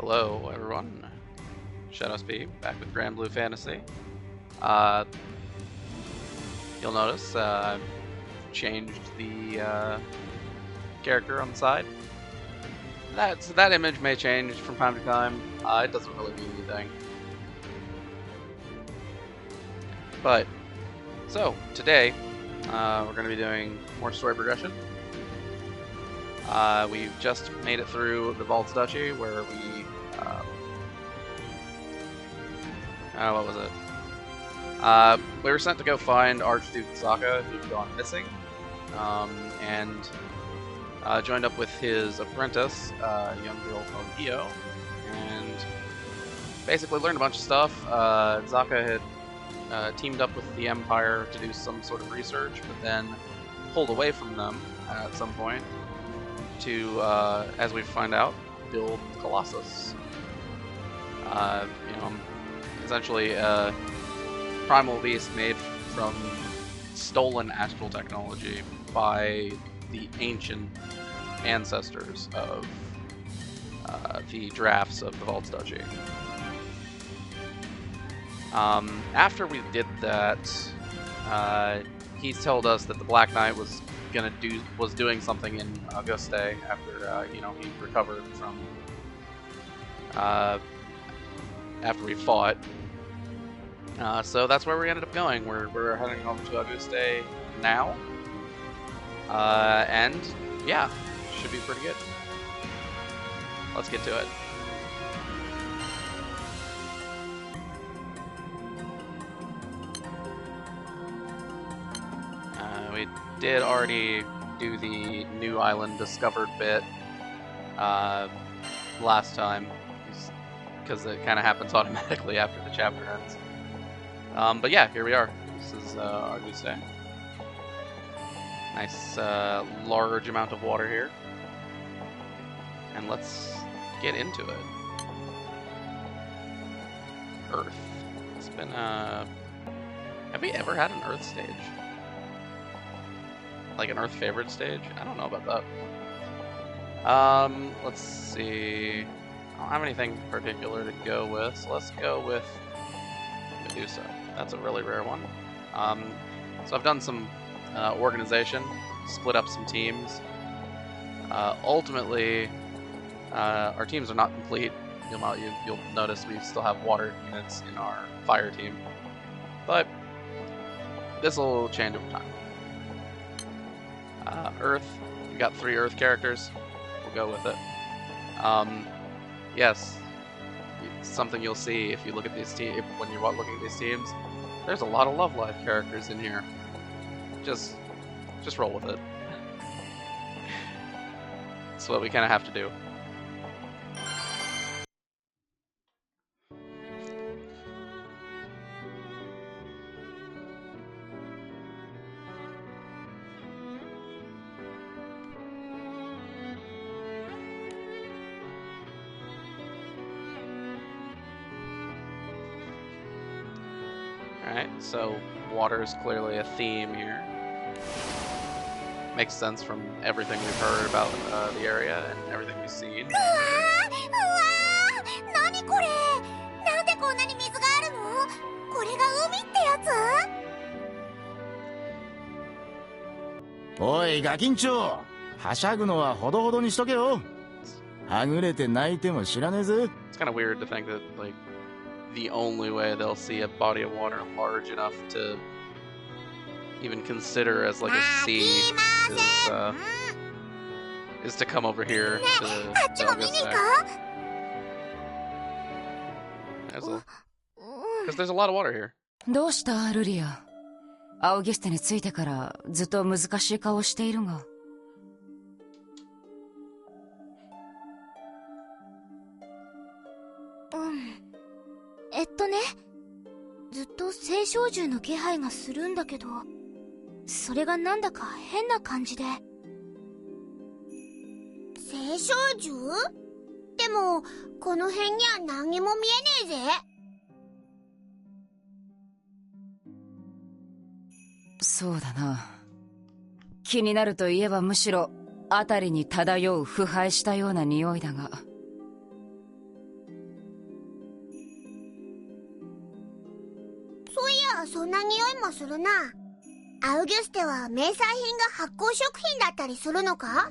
Hello, everyone. Shadows P, back with Granblue Fantasy. Uh, you'll notice I've changed the character on the side. That image may change from time to time. It doesn't really mean anything. But so today we're going to be doing more story progression. We've just made it through the Vault's Duchy, where we what was it? We were sent to go find Archduke Zaka, who'd gone missing, and joined up with his apprentice, a young girl called Io, and basically learned a bunch of stuff. Zaka had teamed up with the Empire to do some sort of research, but then pulled away from them at some point to, as we find out, build Colossus. Essentially a primal beast made from stolen astral technology by the ancient ancestors of the drafts of the Vault's Duchy. After we did that, he told us that the Black Knight was doing something in Auguste after he recovered from after we fought. So that's where we ended up going. We're heading over to Auguste now, and yeah, should be pretty good. Let's get to it. We did already do the new island discovered bit last time, because it kind of happens automatically after the chapter ends. But yeah, here we are. This is Auguste. Nice large amount of water here. And let's get into it. Earth. It's been have we ever had an Earth stage? Like an Earth favorite stage? I don't know about that. Let's see. I don't have anything particular to go with, so let's go with Medusa. That's a really rare one. So I've done some organization, split up some teams. Ultimately, our teams are not complete. You'll notice we still have water units in our fire team, but this will change over time. Earth, we've got 3 Earth characters. We'll go with it. Yes, something you'll see if you look at these teams, when you're looking at these teams, there's a lot of Love Life characters in here. Just roll with it. That's what we kind of have to do. Alright, so water is clearly a theme here. Makes sense from everything we've heard about the area and everything we've seen. Oi, ガキンチョ、はしゃぐのはほどほどにしとけよ。はぐれて泣いても知らねえぜ。 It's kind of weird to think that like the only way they'll see a body of water large enough to even consider as like a sea is to come over here to Auguste. Because there's a lot of water here. どうしたルリア？アウギュステに着いてからずっと難しい顔をしているが。ずっと青少獣の気配がするんだけど、それがなんだか変な感じで。青少獣？でもこの辺には何も見えねえぜ。そうだな。気になるといえばむしろ辺りに漂う腐敗したような匂いだが。もするな。アウギュステは名産品が発酵食品だったりするのか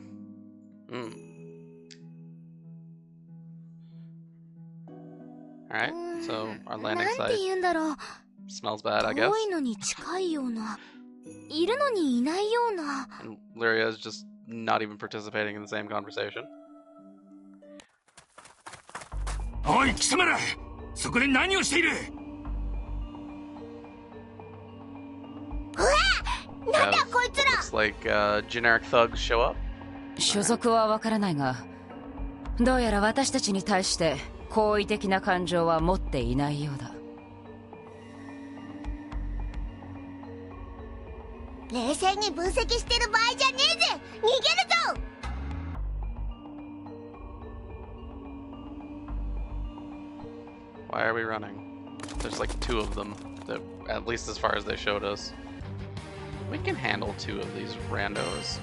？Alright, so our な landing んて site 言うんだろう。 smells bad, I guess. 遠いのに近いような、いるのにいないような。 And Lyria is just not even participating in the same conversation. おい貴様ら、そこで何をしている？なんだこいつら。 Looks like generic thugs show up. 所属はわからないが、どうやら私たちに対して好意的な感情は持っていないようだ。冷静に分析してる場合じゃねえぜ。逃げるぞ。 Why are we running? There's like 2 of them, that, at least as far as they showed us. We can handle 2 of these randos.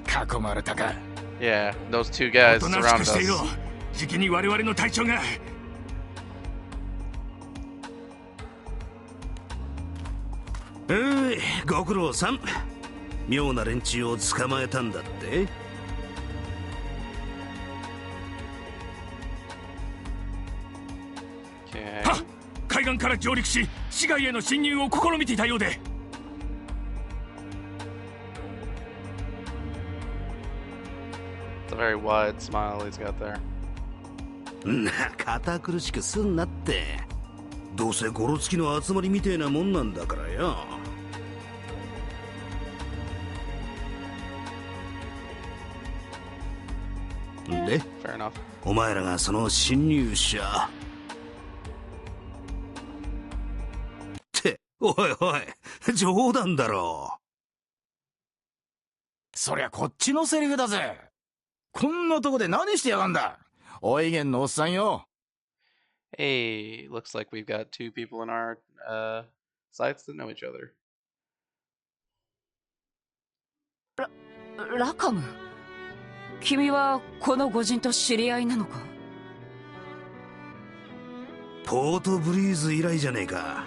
囲まれたか。 Yeah, those 2 guys おとなしく surrounded していろ。 us. じきに我々の隊長が。ご苦労さん。妙な連中を捕まえたんだって。Okay. はっ、海岸から上陸し市街への侵入を試みていたようで。 It's a very wide smile he's got there. 堅苦しくすんなって。どうせゴロつきの集まりみてえなもんなんだからよ。で、 Fair enough. お前らがその侵入者っておいおい、冗談だろ。そりゃこっちのセリフだぜ。こんなとこで何してやがんだ。おいげんのおっさんよ。 Hey, looks like we've got 2 people in our sites that know each other. ラカム、君はこの御人と知り合いなのか？ポートブリーズ以来じゃねえか。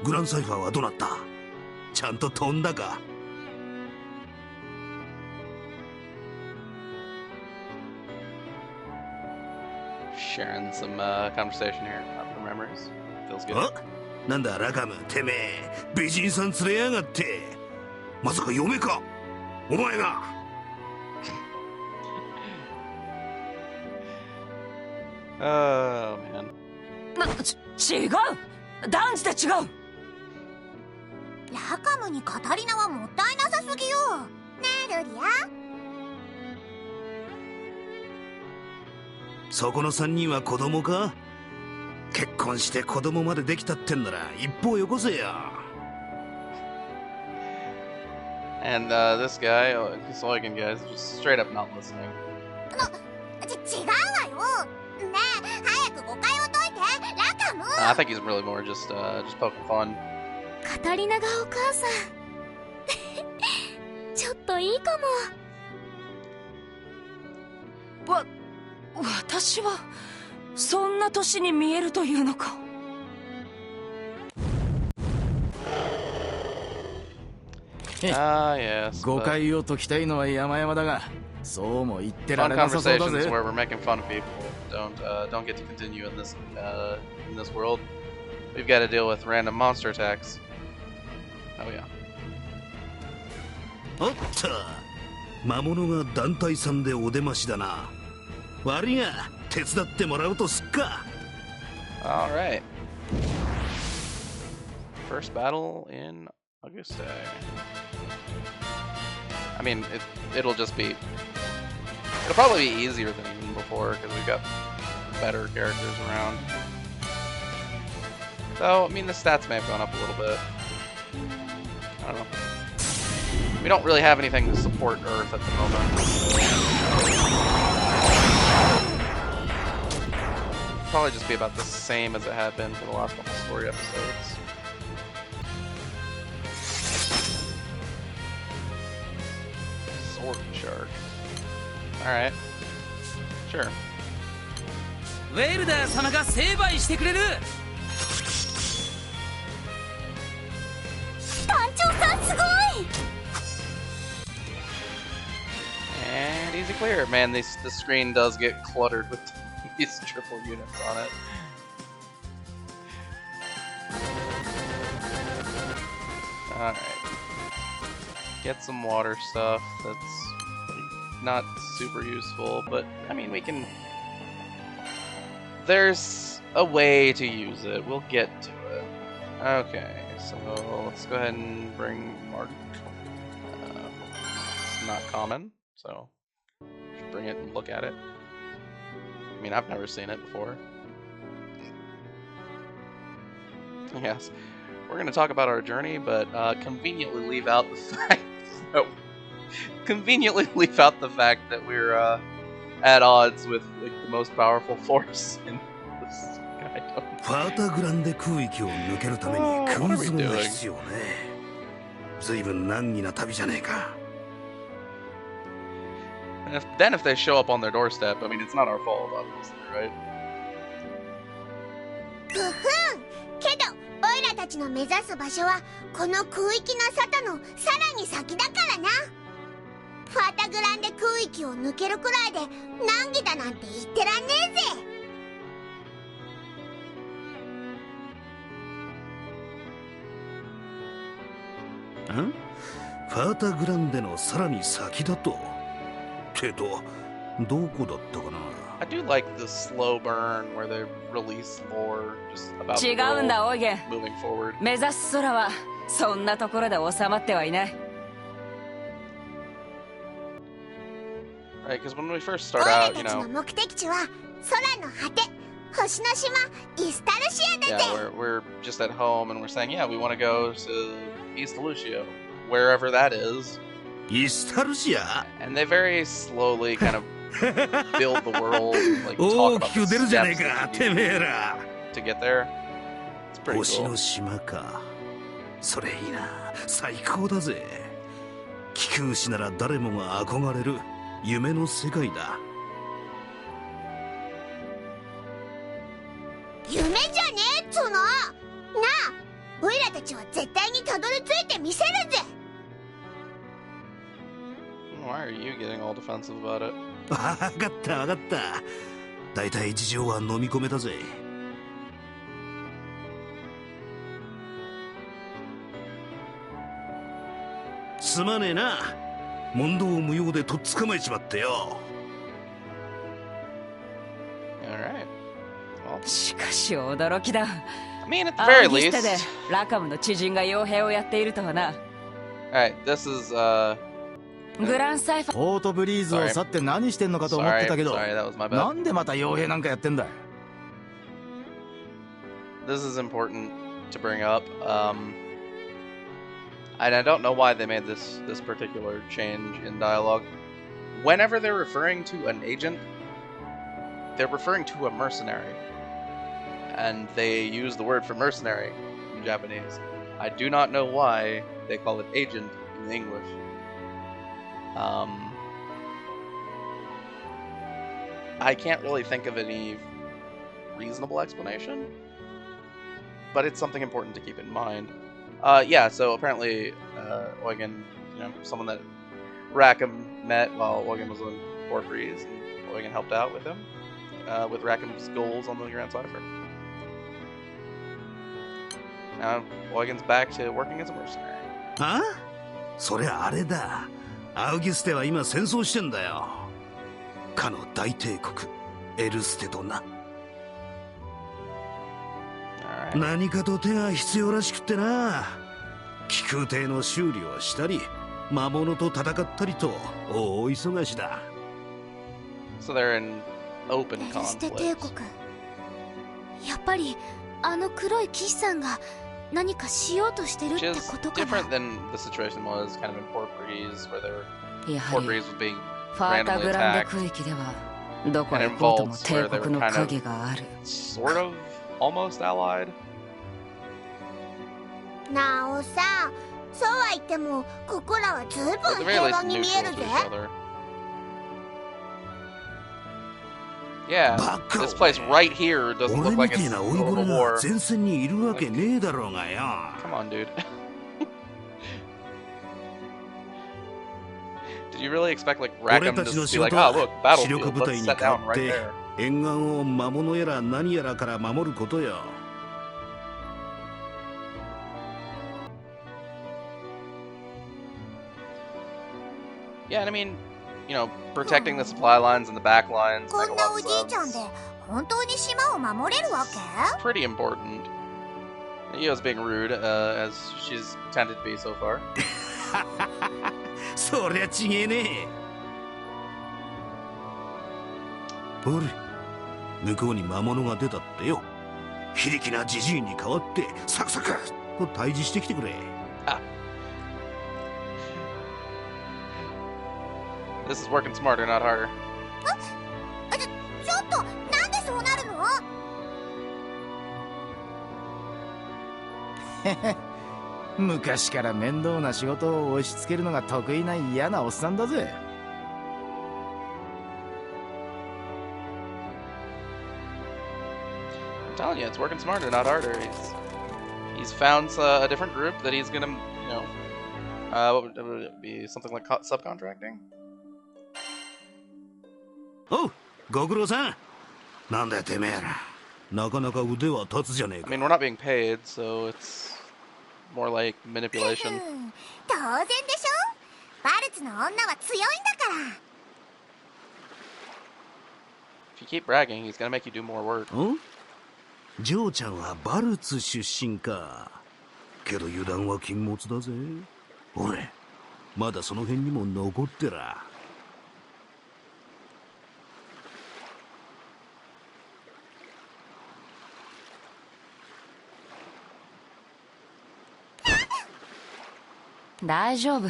グランサイファーはどうなった？ちゃんと飛んだか？ Sharing some conversation here about their memories. Feels good. あ、なんだラカム、てめえ美人さん連れやがって。まさか嫁か？お前が。Oh man. 違う、断じて違う。ラカムにカタリナはもったいなさすぎよ。ねえルリア。 そこの3人は子供か？結婚して子供までできたってんなら一歩よこせや。 And this guy, this Logan guy, is just straight up not listening. 違うわよ。ねえ、早く誤解を解いて、ラカム。 I think he's really more just poking fun. カタリナがお母さん。ちょっといいかも。私はそんな年に見えるというのか。Yes. 誤 but 解を解きたいのは山々だが、そうも言ってら fun れなさそうだ conversations ぜ。 where we're making fun of people don't get to continue in this world. We've got to deal with random monster attacks. Oh yeah. おっと、魔物が団体さんでお出ましだな。悪いが手伝ってもらうとすっか。 All right. First battle in Auguste. I mean, it'll just be. It'll probably be easier than even before because we've got better characters around. So, I mean, the stats may have gone up a little bit. I don't know. We don't really have anything to support Earth at the moment. Probably just be about the same as it had been for the last couple story episodes. Sword shark. Alright. Sure. ウェルダー様が成敗してくれる。団長さんすごい。 And easy clear. Man, the screen does get cluttered with these triple units on it. Alright. Get some water stuff that's not super useful, but I mean, we can. There's a way to use it. We'll get to it. Okay, so let's go ahead and bring Mark. It's not common, so just bring it and look at it. I mean, I've never seen it before. Yes, we're going to talk about our journey, but conveniently leave out the fact. Conveniently leave out the fact that we're at odds with like the most powerful force in this guide. ファータグランデ空域を抜けるために空想が必要ね。随分難儀な旅じゃねえか。And if they show up on their doorstep, I mean, it's not our fault, obviously, right? ふふん。けど、オイラたちの目指す場所はこの空域の外のさらに先だからな。ファータグランデ空域を抜けるくらいで難儀だなんて言ってらんねえぜ。ん？ファータグランデのさらに先だと。けど、どこだったかな。I do like the slow burn where they release lore just about the 違うんだ、オイゲン。 moving forward. 目指す空はそんなところで収まってはいない。Right, because when we first start out, you オイラたち know, の目的地は空の果て、星の島イスタルシアだぜ。 yeah, we're just at home and we're saying, yeah, we want to go to East Lucio, wherever that is. イスタルシア And they very slowly kind of build the world, like 大 talk き about く the 出るじゃねえ steps か、 that て you め need えら。 to get there. It's pretty 星 cool. の島か。それいいな。最高だぜ。気空士なら誰もが憧れる夢の世界だ。夢じゃねえっつうの。なあ、オイラたちは絶対にたどり着いてみせるぜ。Why are you getting all defensive about it? わかったわかった。だいたい事情は飲み込めたぜ。すまねえな。問答無用でとっ捕まえちまってよ。Alright. Well, しかし驚きだ。 I mean, at the ア very ーギスタで least. ラカムの知人が傭兵をやっているとはな。 Alright, this is, グランサイファポートブリーズを去って何してんのかと思ってたけど、 sorry, that was my bad. なんでまた傭兵なんかやってんだ。 This is important to bring up. And I don't know why they made this particular change in dialogue. Whenever they're referring to an agent, they're referring to a mercenary. And they use the word for mercenary in Japanese. I do not know why they call it agent in English. I can't really think of any reasonable explanation, but it's something important to keep in mind. Yeah, so apparently Eugen, you know, someone that Rackham met while Eugen was on Porphyries, and Eugen helped out with him with Rackham's goals on the Grand Cipher. Now Eugen's back to working as a mercenary. あ？それあれだ。アウギステは今戦争してんだよ。かの大帝国エルステとな。Alright. 何かと手が必要らしくってな。気空艇の修理をしたり、魔物と戦ったりと大忙しだ。So they're in open エルステ帝 conflict. 国。やっぱりあの黒い騎士さんが何かしようとしてるっ Which て is ことかな。 different than the situation was kind of in Porphyries, where they were やはり Porphyries was being ファータ randomly グランデ attacked. 区域ではどこへ行こうとも帝国の影がある。 Sort of, almost allied. なおさ、そうは言ってもここらはずい At ぶ the ん very 平 least, 和に見え neutral る to ぜ。 each other. Yeah, バカ this place right here doesn't 俺 look み like て it's えな a 老いぼ little れが war. 前線にいるわけねえだろうがよ。 Come on, dude. Did you really expect like 俺 Rackham たち to の be 仕 like, 事 oh は look, 主力 battlefield, 部隊 let's に set 代わ down っ right て there. 沿岸を魔物やら何やらから守ることよ。 Yeah, and I mean, you know, protecting the supply lines and the back lines こ make a んな lot お of じいちゃん sense. で本当に島を守れるわけ？ Pretty important. Io's being rude, as she's tended to be so far. そりゃちげえねえ。おれ、向こうに魔物が出たってよ。非力なジジイに代わってサクサクと退治してきてくれ。This is working smarter, not harder. ちょっとなんでそうなるの？昔から面倒な仕事を押し付けるのが得意な嫌なおっさんだぜ。 I'm telling you, it's working smarter, not harder. He's found a different group that he's gonna, you know, what would it be? Something like subcontracting? おう、ご苦労さん。なんだよてめえら。なかなか腕は立つじゃねえ I か。 mean, we're not being paid, so it's more like う manipulation. ん当然でしょ？バルツの女は強いんだから。 If you keep bragging, he's gonna make you do more work. ん？ジョーちゃんはバルツ出身か。けど油断は禁物だぜ。俺、まだその辺にも残ってら。 大丈夫。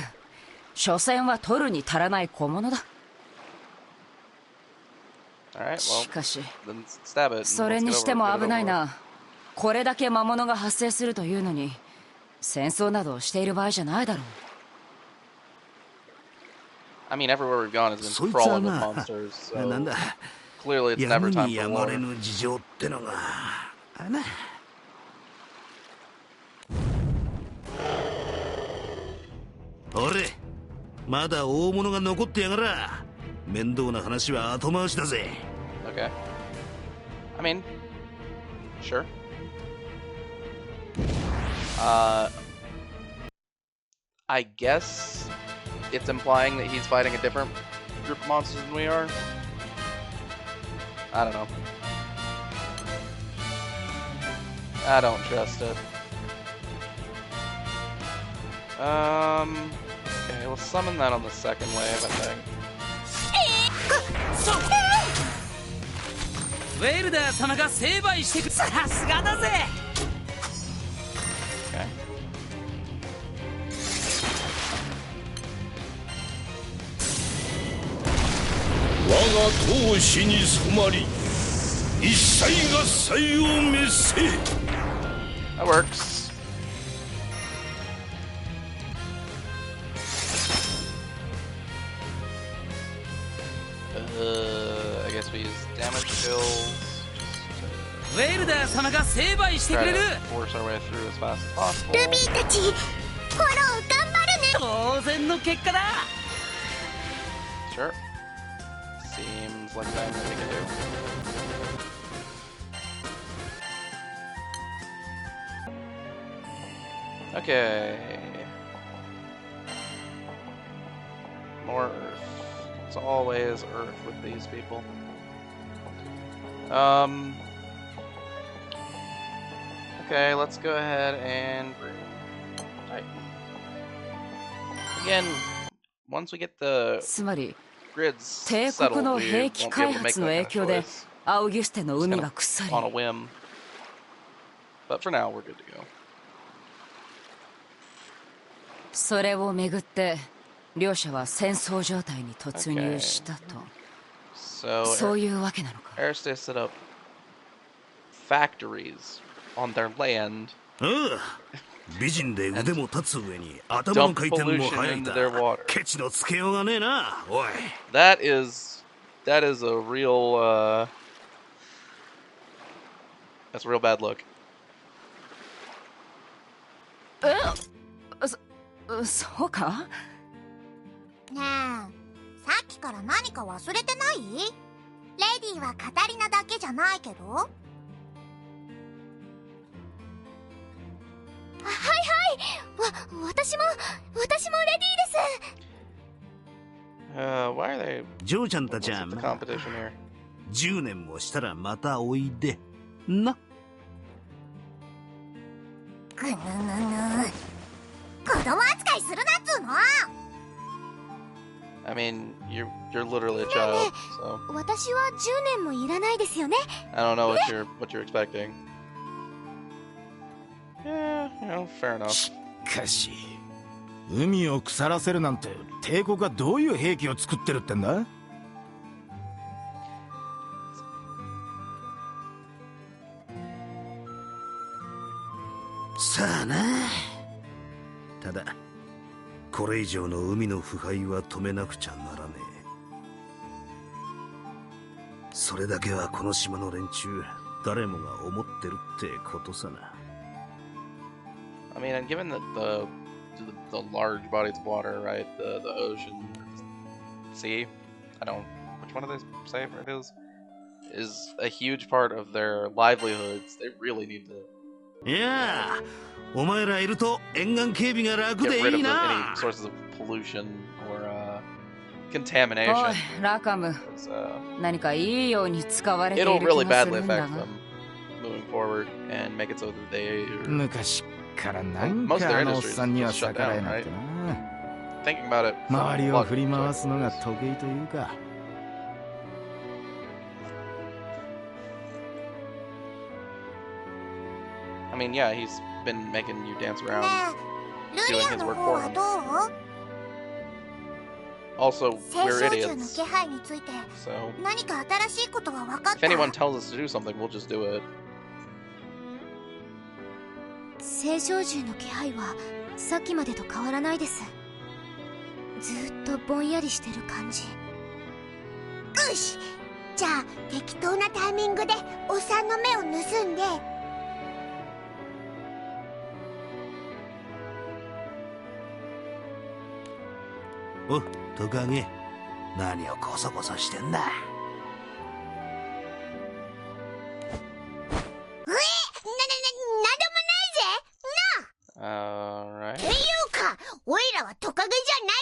所詮は取るに足らない小物だ。 Alright, well, しかし、 then stab it. and それ let's に get して over も it, get it 危ない over with. な。これだけ魔物が発生するというのに、戦争などをしている場合じゃないだろう。 I mean, everywhere we've gone has そ been いつは crawling with な、 monsters, なん so だ、 clearly it's や never む time に for やまれ war. ぬ事情ってのが、あれな。俺、まだ大物が残ってやがら。面倒な話は後回しだぜ。 Okay. I mean, sure. I guess it's implying that he's fighting a different group of monsters than we are. I don't know. I don't trust it. Okay, we'll summon that on the second wave, I think. ウェルダー様が成敗してくる。さすがだぜ。 Okay. That works. I guess we use damage kills ウェルダー様が成敗して to くれ try る。 to force our way through as fast as possible. ルビーたち、フォロー頑張るね。当然の結果だ。 Sure. Seems like something that we can do. Okay. More Earth. It's always Earth with these people. Okay, let's go ahead and bring Titan. Again, once we get the つまり、 grids 帝 settled, 国の we 兵 won't 器 be 開 able to make 発の that 影 kind 響 of で choice アウギュステの Just 海 kinda が腐り on a whim. But for now, we're good to go. それをめぐって両者は戦争状態に突入したと、 So そういうわけなのか。 Aristate set up factories on their land, ああ、美人で腕も立つ上に頭の dump 回転も pollution 速い into だ。 their water. ケチのつけようがねえな、おい。 That is a real That's a real bad look. そうか？ねえ、さっきから何か忘れてない？レディはカタリナだけじゃないけど。はいはい、私もレディです。Why are they? ジョーちゃんたち What's は the competition here? 10年もしたらまたおいでな。ぐぬぬぬ、子供扱いするなっつうの。I mean, you're literally a child, so 私は10年もいらないですよね。 I don't know what you're expecting. Yeah, you know, fair enough. しかし海を腐らせるなんて帝国がどういう兵器を作ってるってんだ？さあな。ただこれ以上の海の腐敗は止めなくちゃならねえ。それだけはこの島の連中誰もが思ってるってことさな。I mean, and given that the large bodies of water, right, the ocean, sea, which one of they say it is a huge part of their livelihoods. They really need to いやあ、お前らいると沿岸警備が楽 get で rid い of いな。 any sources of pollution or contamination. おい、ラカム、 'Cause, 何かいいように使われている it'll 気 really がす badly るんだ affect が。 them moving forward and make it so that they are 昔からなんか Most of their あのおっ industries さんには just shut 逆らえ down, な right? くてな。 thinking about it. from 周り a を lot 振り of 回すのが perspectives. 得意というか。 I mean, yeah, he's been making you dance ね around. え、ルリアの方はどう？ Also, 青 we're 少獣の idiots, 気配について so 何か新しいことは分かっ if た？ anyone tells us to do something, we'll just do it. 青少獣の気配はさっきまでと変わらないです。ずっとぼんやりしてる感じ。よし、じゃあ適当なタイミングでおっさんの目を盗んで。お、トカゲ、何をコソコソしてんだ。なんでもないぜ。なあ。 Alright. っていうか、おいらはトカゲ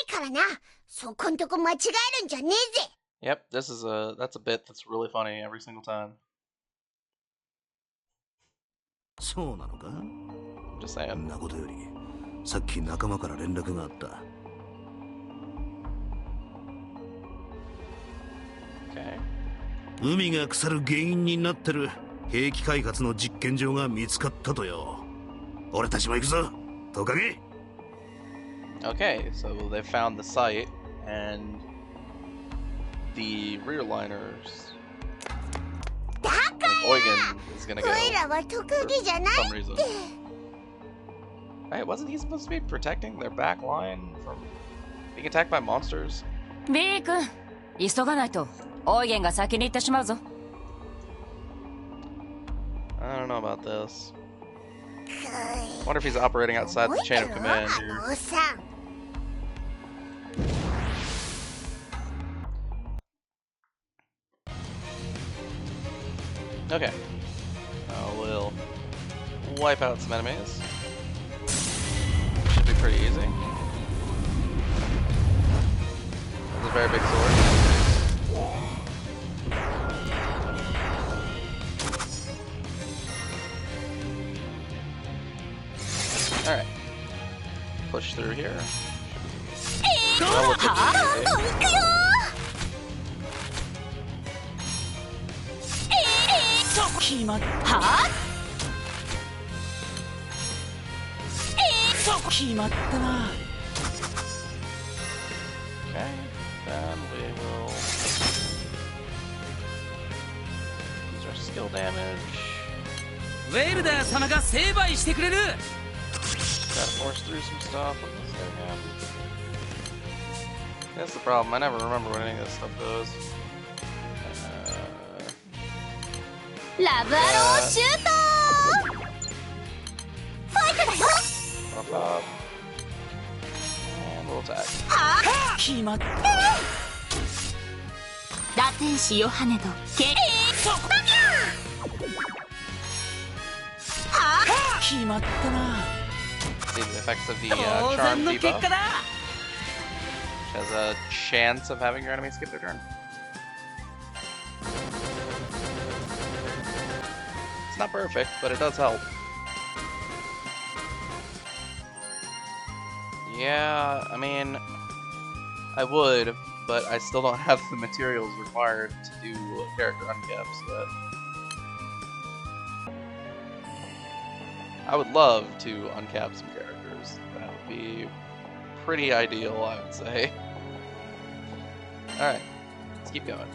じゃないからな。そこんとこ間違えるんじゃねえぜ。 Yep, that's a bit that's really funny every single time. そうなのか？ Just そ saying. んなことより、さっき仲間から連絡があった。Okay. 海が腐る原因になってる兵器開発の実験場が見つかったとよ。俺たちも行くぞ、トカゲ。 Okay, so they found the site and the rear liners. だか Like Eugen is gonna ら go おいらはトカゲじゃない for some reason. って。 Right, wasn't he supposed to be protecting their back line from being attacked by monsters? ビー君、急がないとオイゲンが先に行ってしまうぞ。 I don't know about this. Wonder if he's operating outside the chain of command あ here. のおっさん。 Okay. We'll wipe out some enemies. Should be pretty easy. That's a very big sword. Alright. Push through here. Relatively easy. 決まったは決まったな Okay, then we will use our skill damage. ウェルダー様が成敗してくれる Gotta force through some stuff with this thing again. That's the problem. I never remember what any of this stuff does. ラブアローシュート。top. And we'll attack. 決まった打天使ヨハネとケそこ決まったな See the effects of the 当 charm 然の結 debuff, 果だ which has a chance of having your enemy skip their turn. It's not perfect, but it does help. Yeah, I mean, I would, but I still don't have the materials required to do character uncaps yet. I would love to uncap some characters. That would be pretty ideal, I would say. Alright, let's keep going.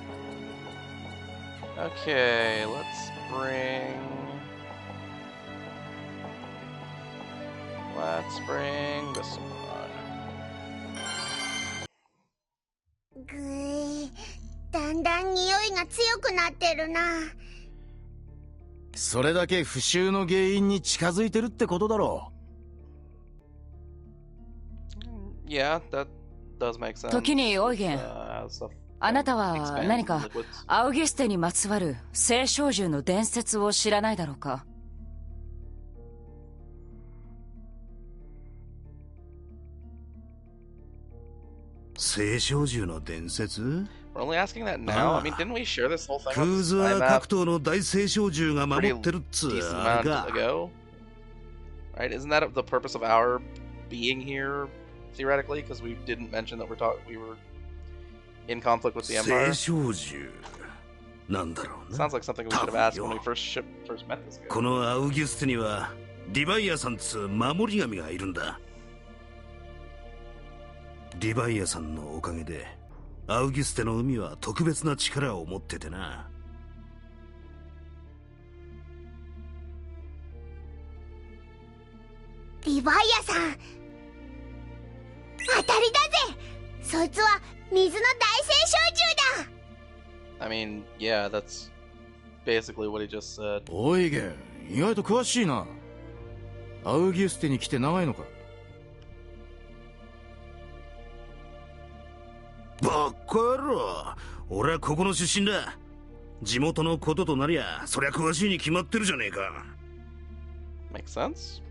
Okay, let's bring this one. ぐい、だんだん匂いが強くなってるな。それだけ腐臭の原因に近づいてるってことだろ Yeah, that does make sense. 時にオイゲン、 stuff あなたは expands 何か liquids. アウギュステにまつわる聖少獣の伝説を知らないだろうか。聖少獣の伝説 We're only asking that now? I mean, didn't we share this whole thing ク on ー the ズ Sky アー map 格闘の大聖少獣が守 pretty ってるっつ decent あれ amount か ago? Right? Isn't that the purpose of our being here, theoretically? Because we didn't mention that we were in conflict with the 聖 Empire? 少獣なんだろうな Sounds like something we should have asked when we first met this guy. このアウギュステにはリヴァイアさんつう守り神がいるんだリヴァイアさんのおかげでアウギュステの海は特別な力を持っててなリヴァイアさん、当たりだぜ。そいつは水の大聖少獣だ。 I mean, yeah, that's basically what he just said. オイゲン、意外と詳しいな。アウギュステに来て長いのか。バッカ野郎俺はここの出身だ地元のこととなりゃそりゃ詳しいに決まってるじゃねえか Makes sense.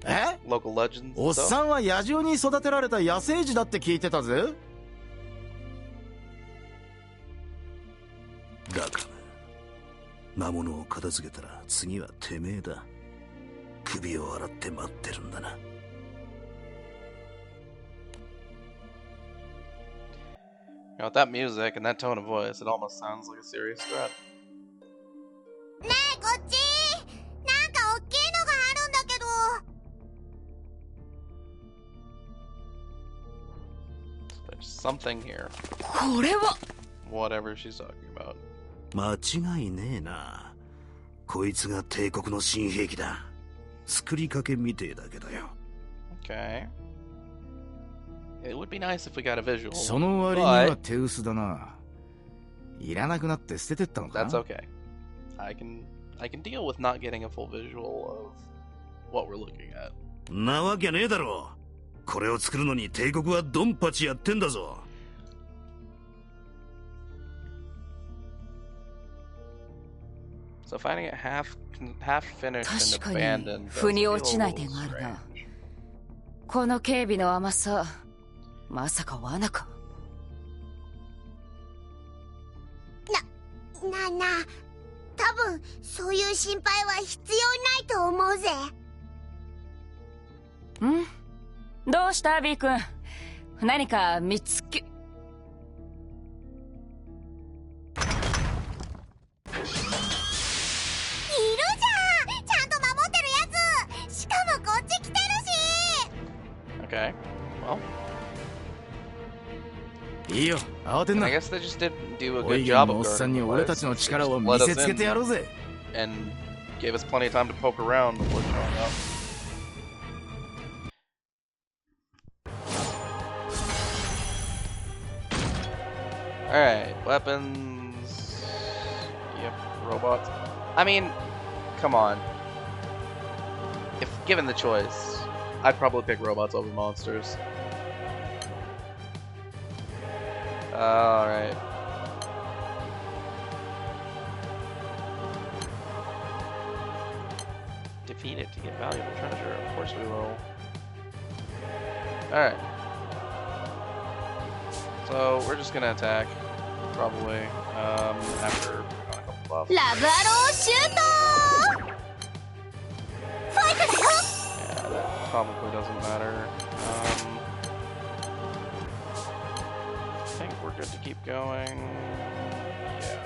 え Local legends. おっ and stuff. さんは野獣に育てられた野生児だって聞いてたぜ。だから魔物を片付けたら次はてめえだ首を洗って待ってるんだな You know, with that music and that tone of voice, it almost sounds like a serious threat. ねえ、こっち。なんか大きいのがあるんだけど。 There's something here. これは Whatever she's talking about. 間違いねえなこいつが帝国の新兵器だ作りかけみてえだけどよ Okay. It would be nice if we got a visual. その割に but は手薄だな。いらなくなって捨ててったのか that's okay. I can deal with not getting a full visual of what we're looking at. なわけねえだろこれを作るのに帝国はドンパチやってんだぞ So finding it half finished 確 and かに abandoned. 腑 does に feel 落 a ちない little 点があるな。 strange. この警備の甘さ、まさか罠か。なあなあ、多分そういう心配は必要ないと思うぜ。ん？どうしたアビー君？何か見つけ。いるじゃん、ちゃんと守ってるやつ。しかもこっち来てるし。 Okay. Well, いいよ、慌てんな I。guess they just didn't do a オ good イゲン job のお of っさん guarding に the 俺た place. ちの They 力 just を見 let せ us つけてやろう in ぜ。 and gave us plenty of time to poke around before showing up. Alright, weapons. Yep, robots. I mean, come on. If given the choice, I'd probably pick robots over monsters. Alright. Defeat it to get valuable treasure. Of course we will. Alright. So we're just gonna attack. Probably. After a couple buffs. ラブアローシュートファイトだよ Yeah, that probably doesn't matter. I think we're good to keep going. Yeah.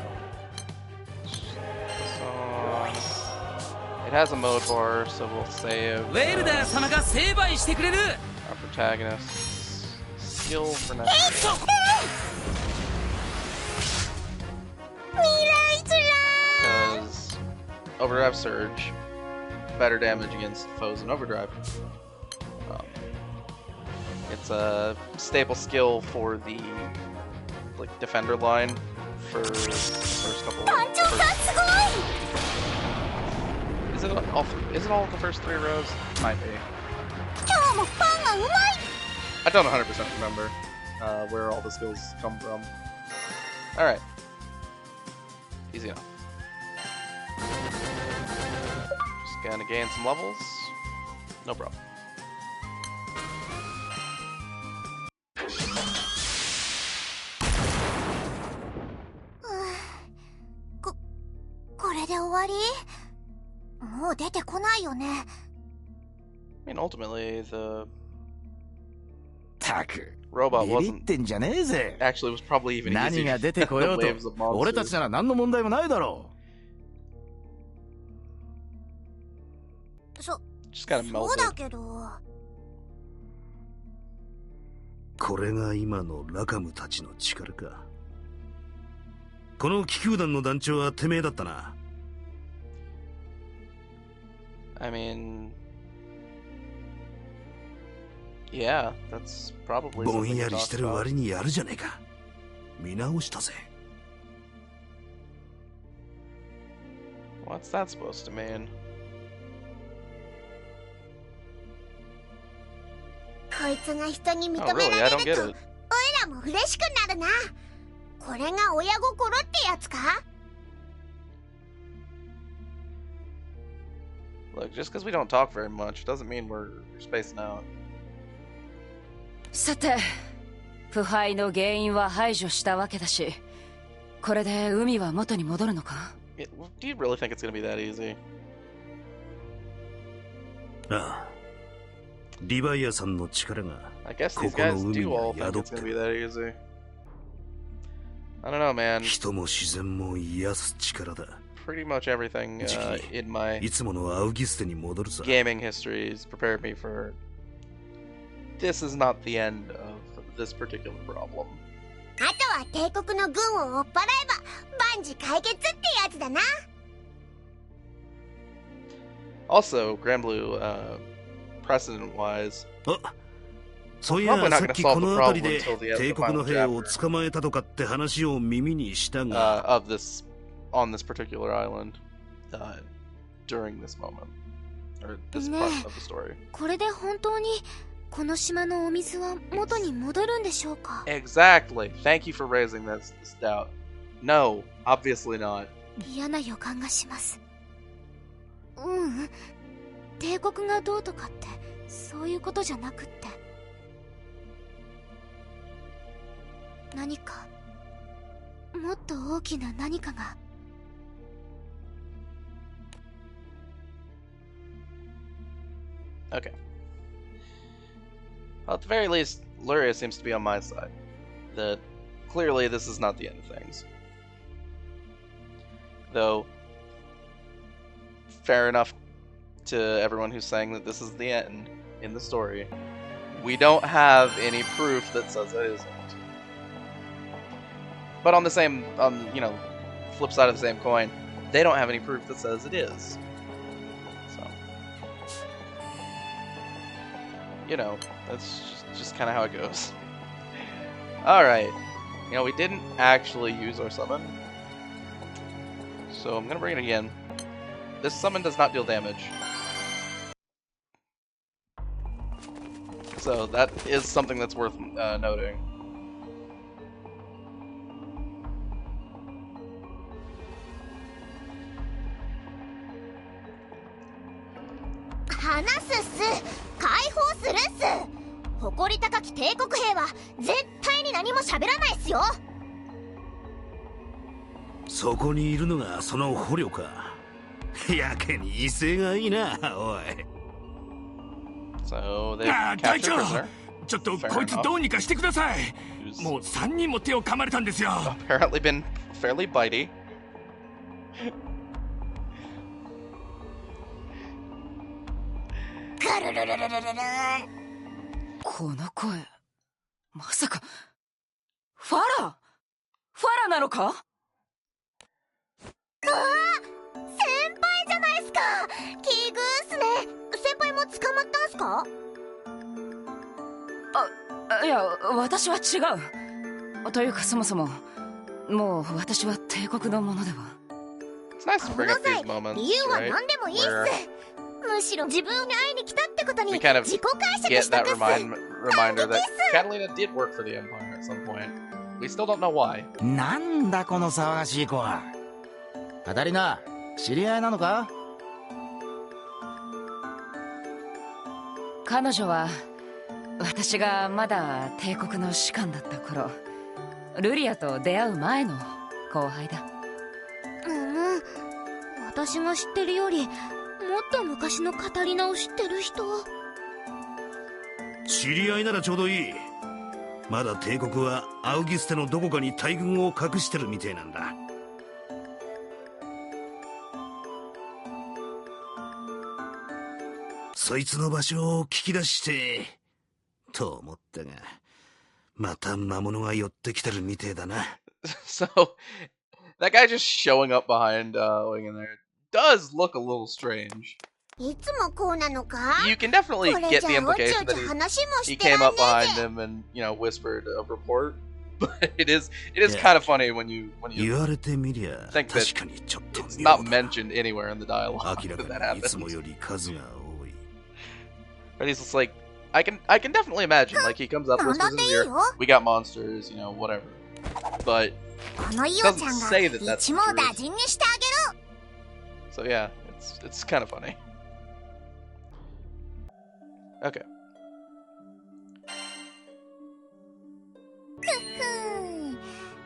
This on. It has a mode bar, so we'll save ウェルダー様が成敗してくれる our protagonist's skill for next. 未来ズラ Because Overdrive Surge, better damage against foes in Overdrive. It's a staple skill for the defender line for the first couple. 団長さんすごい Is it all the first 3 rows? Might be. 今日もパンがうまい I don't 100% remember where all the skills come from. All right. Easy enough. Just gonna gain some levels. No problem. これで終わりもう出てこないよね I mean, ultimately, the たく robot ビビっ wasn't てんじゃねえぜ actually was probably even 何 easy が出てこ than よう the と waves of 俺たち monsters. なら何の問題もないだろ Just kind of そうだ melted. けどこれが今のラカムたちの力か。この気球団の団長はてめえだったな。 I mean, yeah, that's probably ぼ something ん to やり talk してる about. 割にやるじゃねえか。見直したぜ。 What's that supposed to mean? こいつが人に認 Oh, め really? ら I れ don't る get と it. おいらも嬉しくなるなこれが親心ってやつか Look, just because we don't talk very much doesn't mean we're spacing out. さて腐敗の原因は排除したわけだしこれで海は元に戻るのか Do you really think it's gonna be that easy? ああ。リヴァイアさんの力が I guess こ these この guys 海 do に all は think 宿っ it's て gonna be る。 that easy. I don't know, man. 人も自然も癒す力だ。 Pretty much everything in my いつものアウギステに戻るさ。 gaming history has prepared me for this is not the end of this particular problem. あとは帝国の軍を追っ払えば万事解決ってやつだな Also, Granblue, precedent-wise, あ、そういや Probably not さ gonna っき solve こ the の辺 problem りで until the end of 帝 the 国 final の兵を chapter 捕まえたとかって話を耳にしたが、 of this on this particular island during this moment or this part of the story. これで本当にこの島のお水は元に戻るんでしょうか Exactly. Thank you for raising this doubt. No, obviously not. 嫌な予感がします帝国がどうとかってそういうことじゃなくって何かもっと大きな何かが Okay. Well, at the very least, Luria seems to be on my side. That clearly this is not the end of things. Though, fair enough to everyone who's saying that this is the end in the story. We don't have any proof that says it isn't. But on the same, flip side of the same coin, they don't have any proof that says it is. That's just kind of how it goes. Alright. We didn't actually use our summon. So I'm going to bring it again. This summon does not deal damage. So that is something that's worth noting. Hanasu. そこにいるのがその捕虜か。やけに威勢がいいな、おい。So they 隊 captured 長 a prisoner. ちょっとこいつどうにかしてください。もう3人も手を噛まれたんですよ。 Apparently been fairly bitey. この声、まさかファラなのか？先輩じゃないっすか。奇遇っすね。先輩も捕まったんすか？いや、私は違う。というかそもそももう私は帝国のものでは。 It's nice to こ bring の up these 際、 moments, 理由は right? 何でもいいっす。 Where むしろ自分に会いに来たってことに we kind of 自己解釈 get した that くっす。 reminder that Catalina did work for the Empire at some point. We still don't know why. なんだこの騒がしい子は。カタリナ、知り合いなのか？彼女は私がまだ帝国の士官だった頃、ルリアと出会う前の後輩だ。私が知ってるよりもっと昔のカタリナを知ってる人。知り合いならちょうどいい。まだ帝国はアウギステのどこかに大軍を隠してるみてえなんだ。そいつの場所を聞き出してと思ったが、また魔物が寄ってきてるみてえだな。So that guy just showing up behind Wing in there does look a little strange. いつもこうなのか？ You can definitely これ get じ the ゃおち implication おち that 話も he してら came んね up behind えぜ。 him and whispered a report. But it is Yeah. kind of funny when you 言われてみりゃ think that 確かにちょっと it's 妙だ not mentioned anywhere in the dialogue 明ら that that かにいつも happens. より数が多い。 But he's just like, I can definitely imagine. Like he comes up, なんだ whispers って in い his い ear, よ。 we got monsters, whatever. But このイオちゃん doesn't が say that that's 一網打尽にしてあげる。 so yeah, it's kind of funny. Okay.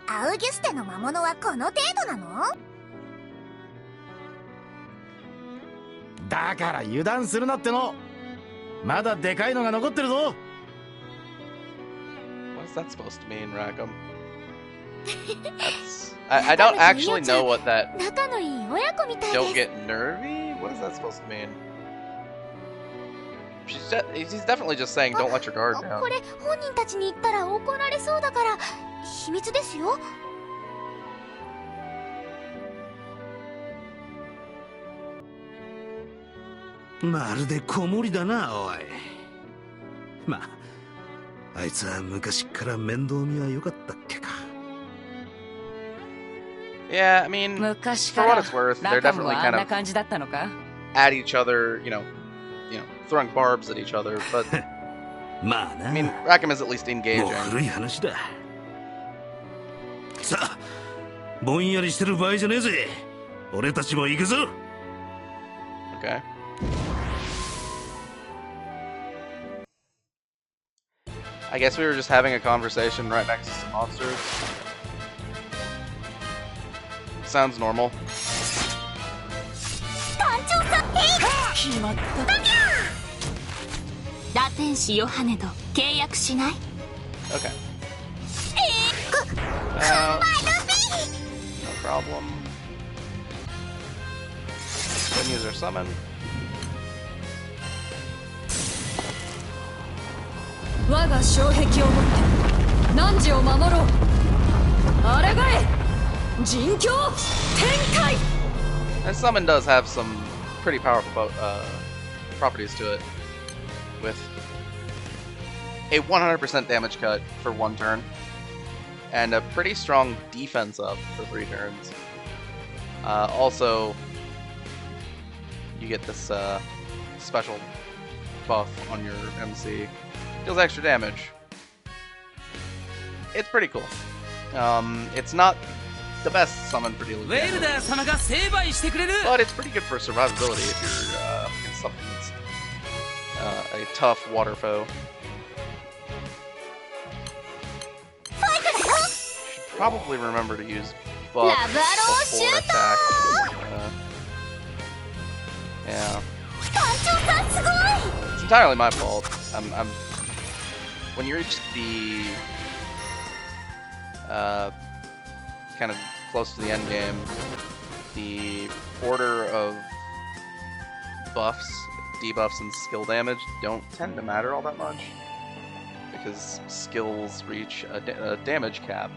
アウギュステの魔物はこの程度なの？だから油断するなっての。まだでかいのが残ってるぞ。 What's that supposed to mean, Rackham? I don't actually know what that 仲のいい親子みたい don't です。 get nervy? What is that supposed to mean? He's definitely just saying don't let your guard こ down. れ本人たちに言ったら怒られそうだから秘密ですよ。まるで子守だな、おい。まあ、あいつは昔から面倒見は良かったっけか。Yeah, I mean, 昔 for か what ら it's worth, they're ラカム definitely はあん kind な of 感じだったのか？ at each other, throwing barbs at each other. But まあな。 I mean, Rackham is at least もう engaging. 古い話だ。さあ、ぼんやりしてる場合じゃねえぜ。俺たちも行くぞ。Okay. I guess we were just having a conversation right next to some monsters. Sounds normal. 団長さん、決まった。ラテンシヨハネと契約しない？ Okay. ル No フィ problem. Then user summon. 我が障壁を持って汝を守ろう。あれがえ人境展開。 And summon does have some pretty powerful properties to it, with a 100% damage cut for 1 turn, and a pretty strong defense up for 3 turns. Also, you get this special buff on your MC deals extra damage. It's pretty cool. It's not the best summon for dealing ウェルダー damage, 様が成敗してくれる but it's pretty good for survivability if you're in something that's a tough water foe. Should probably remember to use buff before attack. Yeah. It's entirely my fault. I'm when you reach the kind of close to the end game, the order of buffs, debuffs, and skill damage don't tend to matter all that much because skills reach a damage cap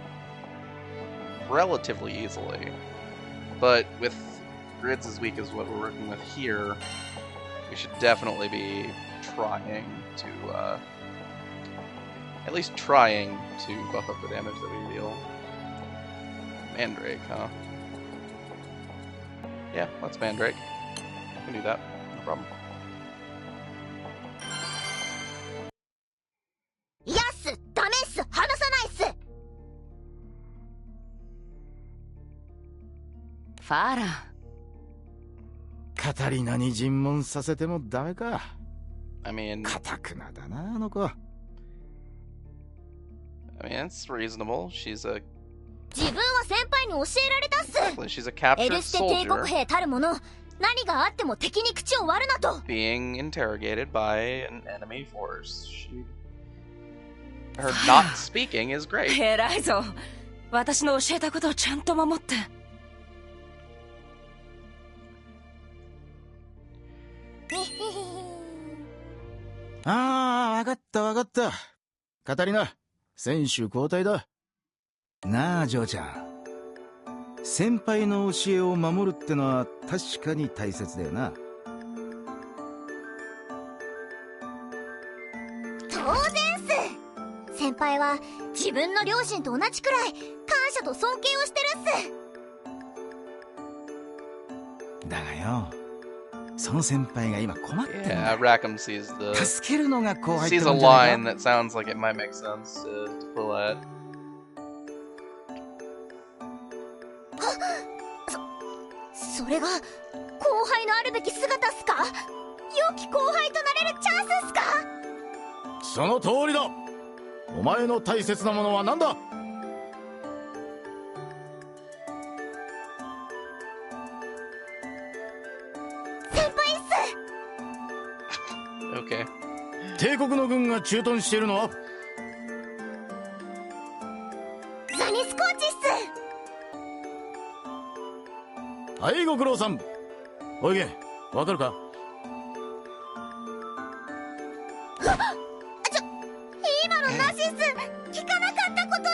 relatively easily. But with grids as weak as what we're working with here, we should definitely be trying to, at least trying to buff up the damage that we deal. Mandrake, huh? Yeah, let's Mandrake. I can do that, no problem. いやっす、ダメっす、離さないっす。ファラ。カタリナに尋問させてもダメか。I mean, カタクナだな、あの子。it's reasonable. She's a 自分は先輩に教えられたっす。 she's a エ captured ルステ帝国 soldier 兵たるもの、何があっても敵に口を割るなと。 being interrogated by an enemy force. Her not speaking is great. 偉いぞ。私の教えたことをちゃんと守って。ああ、わかったわかった。カタリナ、選手交代だ。なあ、ジョーちゃん。先輩の教えを守るってのは確かに大切だよな。当然っす。先輩は自分の両親と同じくらい感謝と尊敬をしてるっす。だがよ、その先輩が今困ってん Yeah, だ。 Rackham sees the 助けるのが後輩って sees も a んじゃない line か。 that sounds like it might make sense to pull at. それが後輩のあるべき姿っすか？良き後輩となれるチャンスっすか？その通りだ。お前の大切なものは何だ？先輩っ Okay. 帝国の軍が駐屯しているのは？す。ザニスコーチっす。はい、ご苦労さん。おいげ、わかるか？今のなしっす。聞かなかったことね。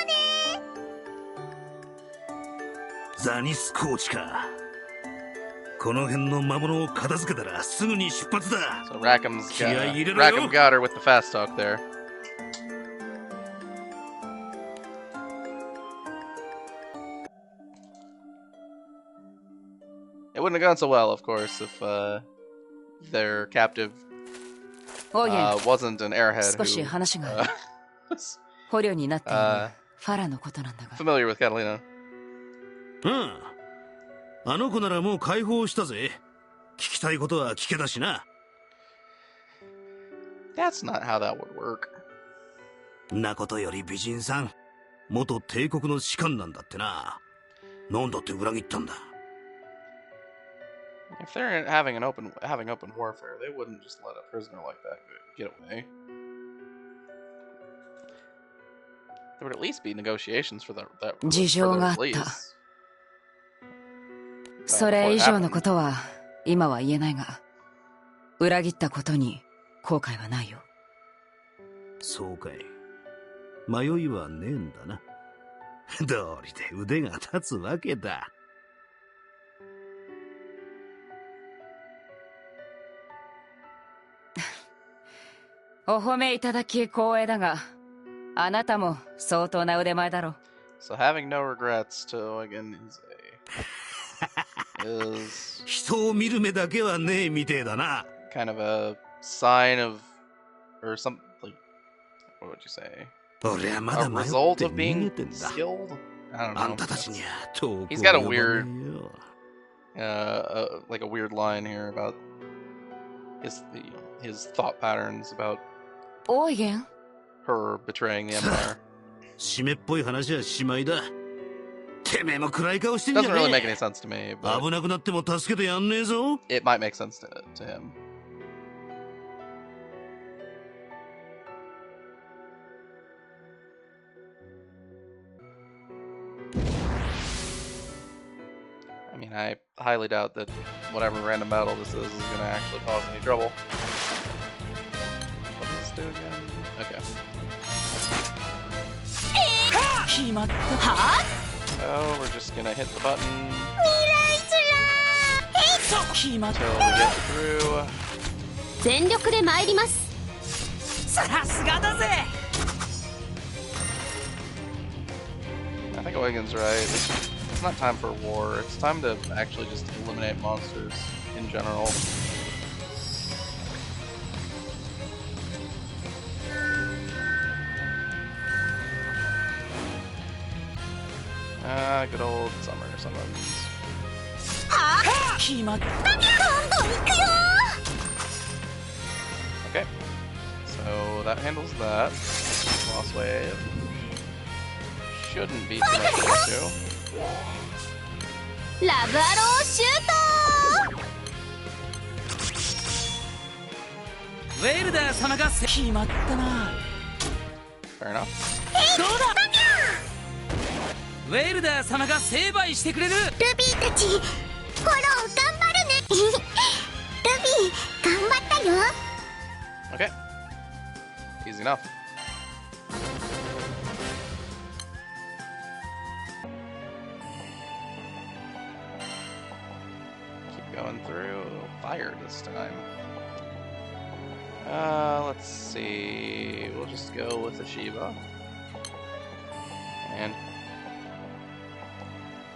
ザニスコーチか。この辺の魔物を片付けたらすぐに出発だ。 So Rackham's got, 気合い入れろよ。 Rackham got her with the fast talk there. It wouldn't have gone so well, of course, if their captive オーゲン、 wasn't an airhead 少し who 話がある。 was 捕虜になっているファラのことなんだが。 familiar with Catalina. うん。あの子ならもう解放したぜ。聞きたいことは聞けたしな。That's not how that would work. なことより美人さん、元帝国の士官なんだってな。なんだって裏切ったんだ。If they're having open warfare, they wouldn't just let a prisoner like that get away. There would at least be negotiations for that 事情 for があ their った release. それ以上のことは今は言えないが、裏切ったことに後悔はないよ。そうかい。迷いはねえんだな。道理で腕が立つわけだ。お褒めいただき光栄だが、あなたも相当な腕前だろ。So having no regrets to again is 人を見る目だけはねえみてえだな。kind of a sign of or some like what would you say? 俺はま A だ迷っ result て of 逃げ being てんだ。 skilled? I don't あ know. んたたちには遠く He's got a 及ばね weird- えよ。 like a weird line here about his thought patterns about オーゲン her betraying the Empire. 締めっぽい話はしまいだ。てめえも暗い顔してんじ Doesn't ゃ really ね make any え。 sense to me, but 危なくなっても助けてやんねえぞ。 it might make sense to him. I mean, I highly doubt that whatever random battle this is going to actually cause any trouble. What does this do again? Okay. 決まった So we're just going to hit the button 決まった until we get through. 全力で参ります。さすがだぜ I think Oigan's right. It's not time for war. It's time to actually just eliminate monsters in general. Good old summer summons. 決まった Okay. So that handles that. Lost wave. Shouldn't be too much of an issue. ラブアローシュート。ウェルダー様が決まったな Fair enough. どうだウェルダー様が成敗してくれるルビーたち、フォロー頑張るね。ルビー頑張ったよ。 Okay. Easy enough. Keep going through. Fire this time. Let's see. We'll just go with the Shiva. And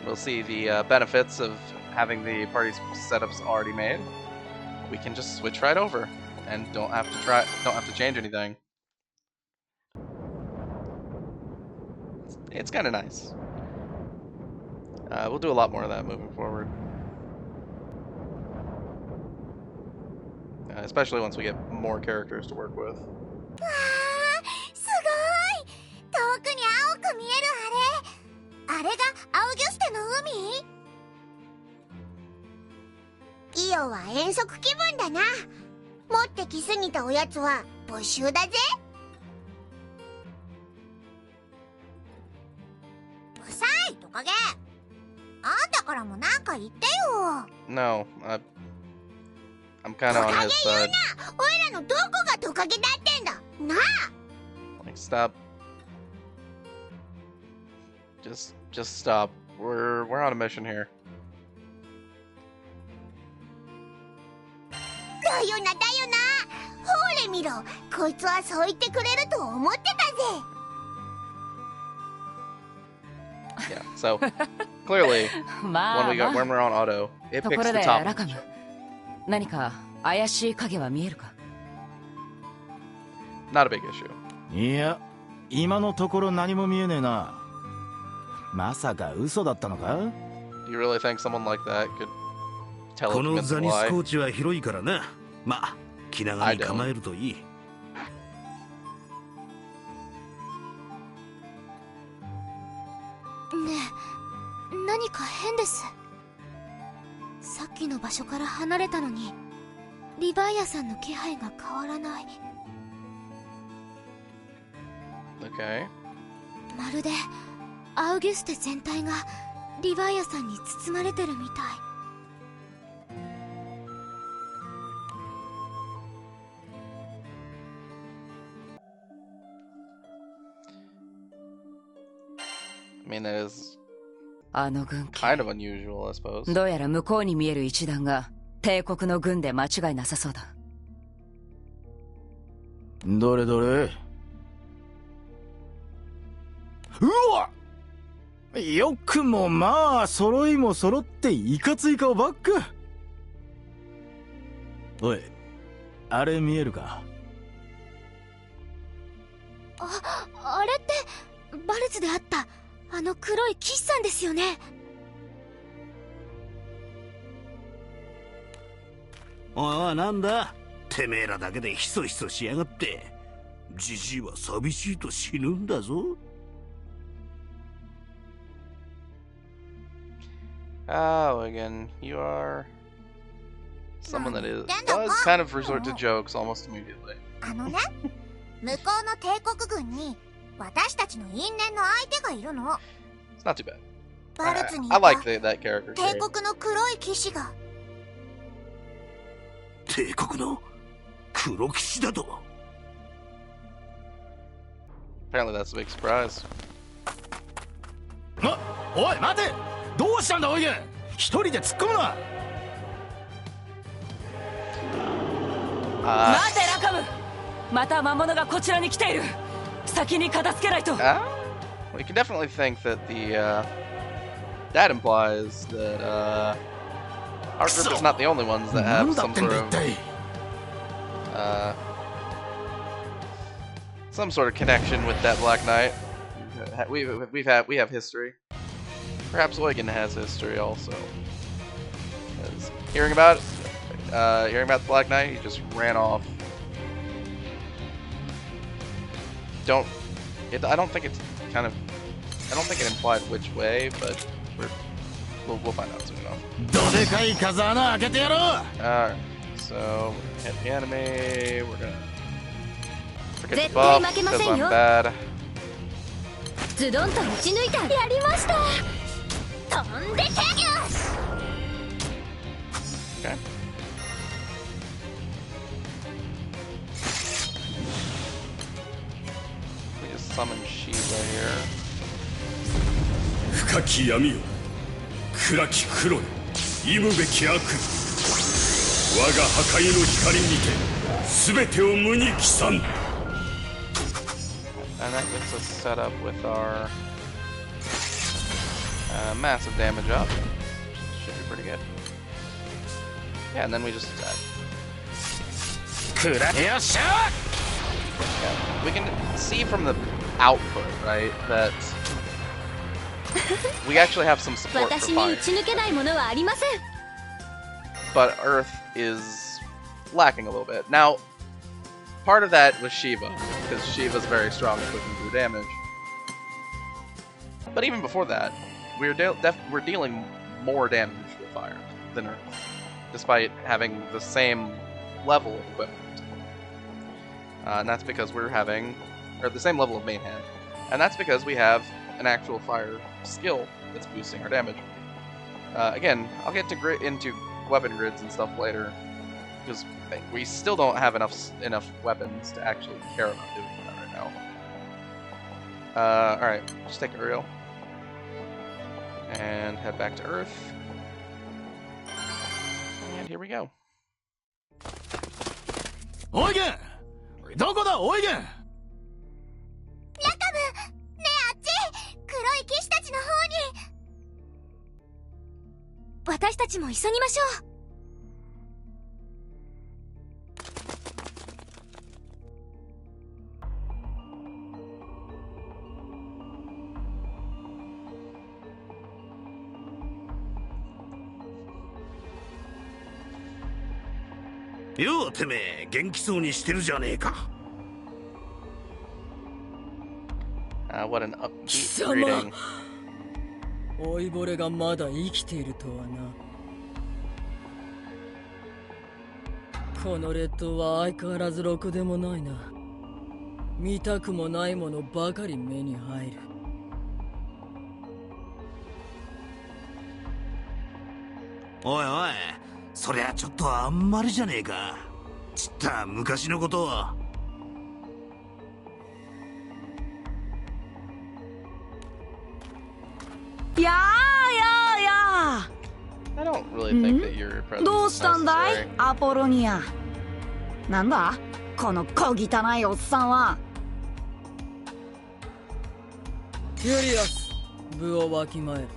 we'll see the benefits of having the party setups already made. We can just switch right over and don't have to change anything. It's kind of nice. We'll do a lot more of that moving forward. Especially once we get more characters to work with. わあ、すごい。遠くに青く見えるあれ。あれがアウギュステの海？イオは遠足気分だな。持ってきすぎたおやつは没収だぜ。うさいトカゲ。あんたからもなんか言ってよ。 No, I'm kind of on his side. おいらのどこがトカゲだってんだ。なあ。 Like, stop. Just stop. We're on a mission here. だよなだよな。ほれ見ろ。こいつはそう言ってくれると思ってたぜ。 Yeah. So clearly, ま when あ when we're on auto, it と picks ころ the で top. ラカム何か怪しい影は見えるか Not a big issue. いや、今のところ何も見えねえな。まさか嘘だったのか？ Do you really think someone like that could tell こ a の convincing ザニス lie? コーチは広いからな。まあ気長に構えるといい。ねえ、何か変です。さっきの場所から離れたのにリヴァイアさんの気配が変わらない。 Okay. まるでアウギュステ全体がリヴァイアさんに包まれてるみたい。 I mean, that is あの軍旗 kind of unusual, I suppose. どうやら向こうに見える一団が帝国の軍で間違いなさそうだどれどれ。うわ！よくもまあ揃いも揃っていかつい顔ばっか。おい、あれ見えるか？あれってバルツであったあの黒い騎士さんですよね。おいなんだ、てめえらだけでひそひそしやがって。ジジイは寂しいと死ぬんだぞ。Oh, again, you are someone that does kind of resort to jokes almost immediately. あのね、向こうの帝国軍に私たちの因縁の相手がいるの。 It's not too bad. バルツにい I た like that character. 帝国の黒い騎士が。帝国の黒騎士だと。Apparently that's a big surprise. おい待て、どうしたんだおいげん、一人で突っ込むな。待てラカム、また魔物がこちらに来ている。先に片付けないと。Well, you can definitely think that that implies that our group is not the only ones that have some sort of connection with that Black Knight. We have history. Perhaps Eugen has history also. Hearing about the Black Knight, he just ran off. I don't think it implied which way, but we'll find out soon enough. Alright, so hit the enemy. We're gonna forget the buff because I'm bad. ズドンと打ち抜いた。やりました。飛んでけ。Okay. We just summon Shiva here. 深き闇よ、暗き黒よ、忌むべき悪。我が破壊の光にて全てを無に帰散。 And that gets us set up with our massive damage up. Should be pretty good. Yeah, and then we just attack. Yeah, we can see from the output, right, that we actually have some support for fire. But Earth is lacking a little bit. Now, part of that was Shiva, because Shiva's very strong at clicking through damage. But even before that, we're dealing more damage with fire than Earth, despite having the same level of equipment. And that's because we're having, or the same level of main hand, and that's because we have an actual fire skill that's boosting our damage. Again, I'll get into weapon grids and stuff later, because we still don't have enough weapons to actually care about doing that right now. Alright, just take Uriel. And head back to Earth. And here we go. Eugen! どこだEugen! ラカム、ねえあっち、黒い騎士たちの方に。私たちも急ぎましょう。ようてめえ、元気そうにしてるじゃねえか。What an upbeat greeting. 老いぼれがまだ生きているとはな。この列島は相変わらずろくでもないな。見たくもないものばかり目に入る。おいおい、そりゃちょっとあんまりじゃねえか。ちった昔のことは。やあやあ I don't really think that your presence どう is したんだい necessary. アポロニア。なんだこの小汚いおっさんは。ユリアス、部をわきまえる。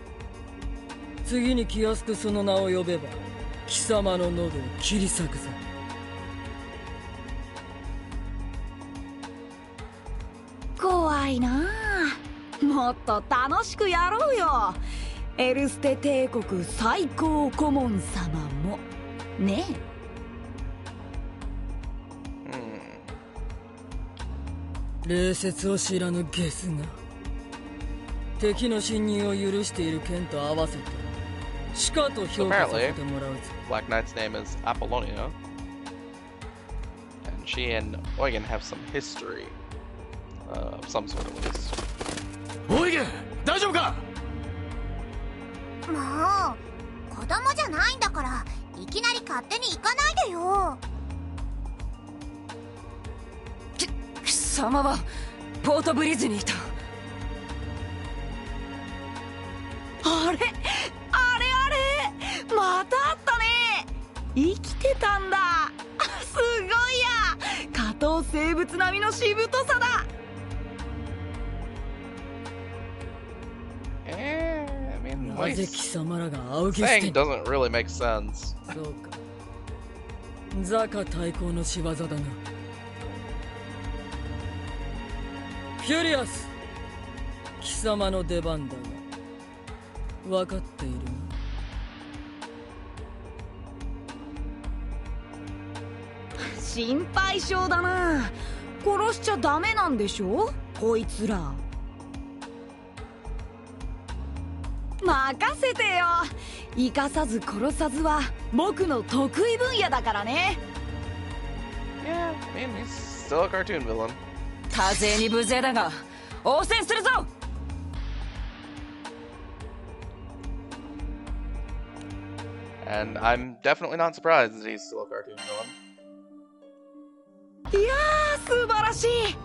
次に気安くその名を呼べば貴様の喉を切り裂くぞ。もっと楽しくやろうよ。エルステ帝国最高顧問様もね。礼節を知らぬゲスが敵の侵入を許している剣と合わせてしかと評価させてもらうぞ。 Black Knight's name is Apollonia, and she and Eugen have some history of some sort at least. オイゲン大丈夫か。もう子供じゃないんだからいきなり勝手に行かないでよ。貴様はポートブリッジにいた。あれまたあったね。生きてたんだ。すごいや。下等生物並みのしぶとさだ。I mean, なぜ貴様らがアウゲステ saying に。 doesn't really make sense. そうか。ザカ対抗の仕業だな。フュリアス、貴様の出番だが分かっているな。心配性だな。殺しちゃダメなんでしょこいつら。任せてよ。生かさず殺さずは僕の得意分野だからね。 Yeah, I mean, he's still a cartoon villain. 多勢に無勢だが応戦するぞ。And I'm definitely not surprised that he's still a cartoon villain. いやー素晴らしい。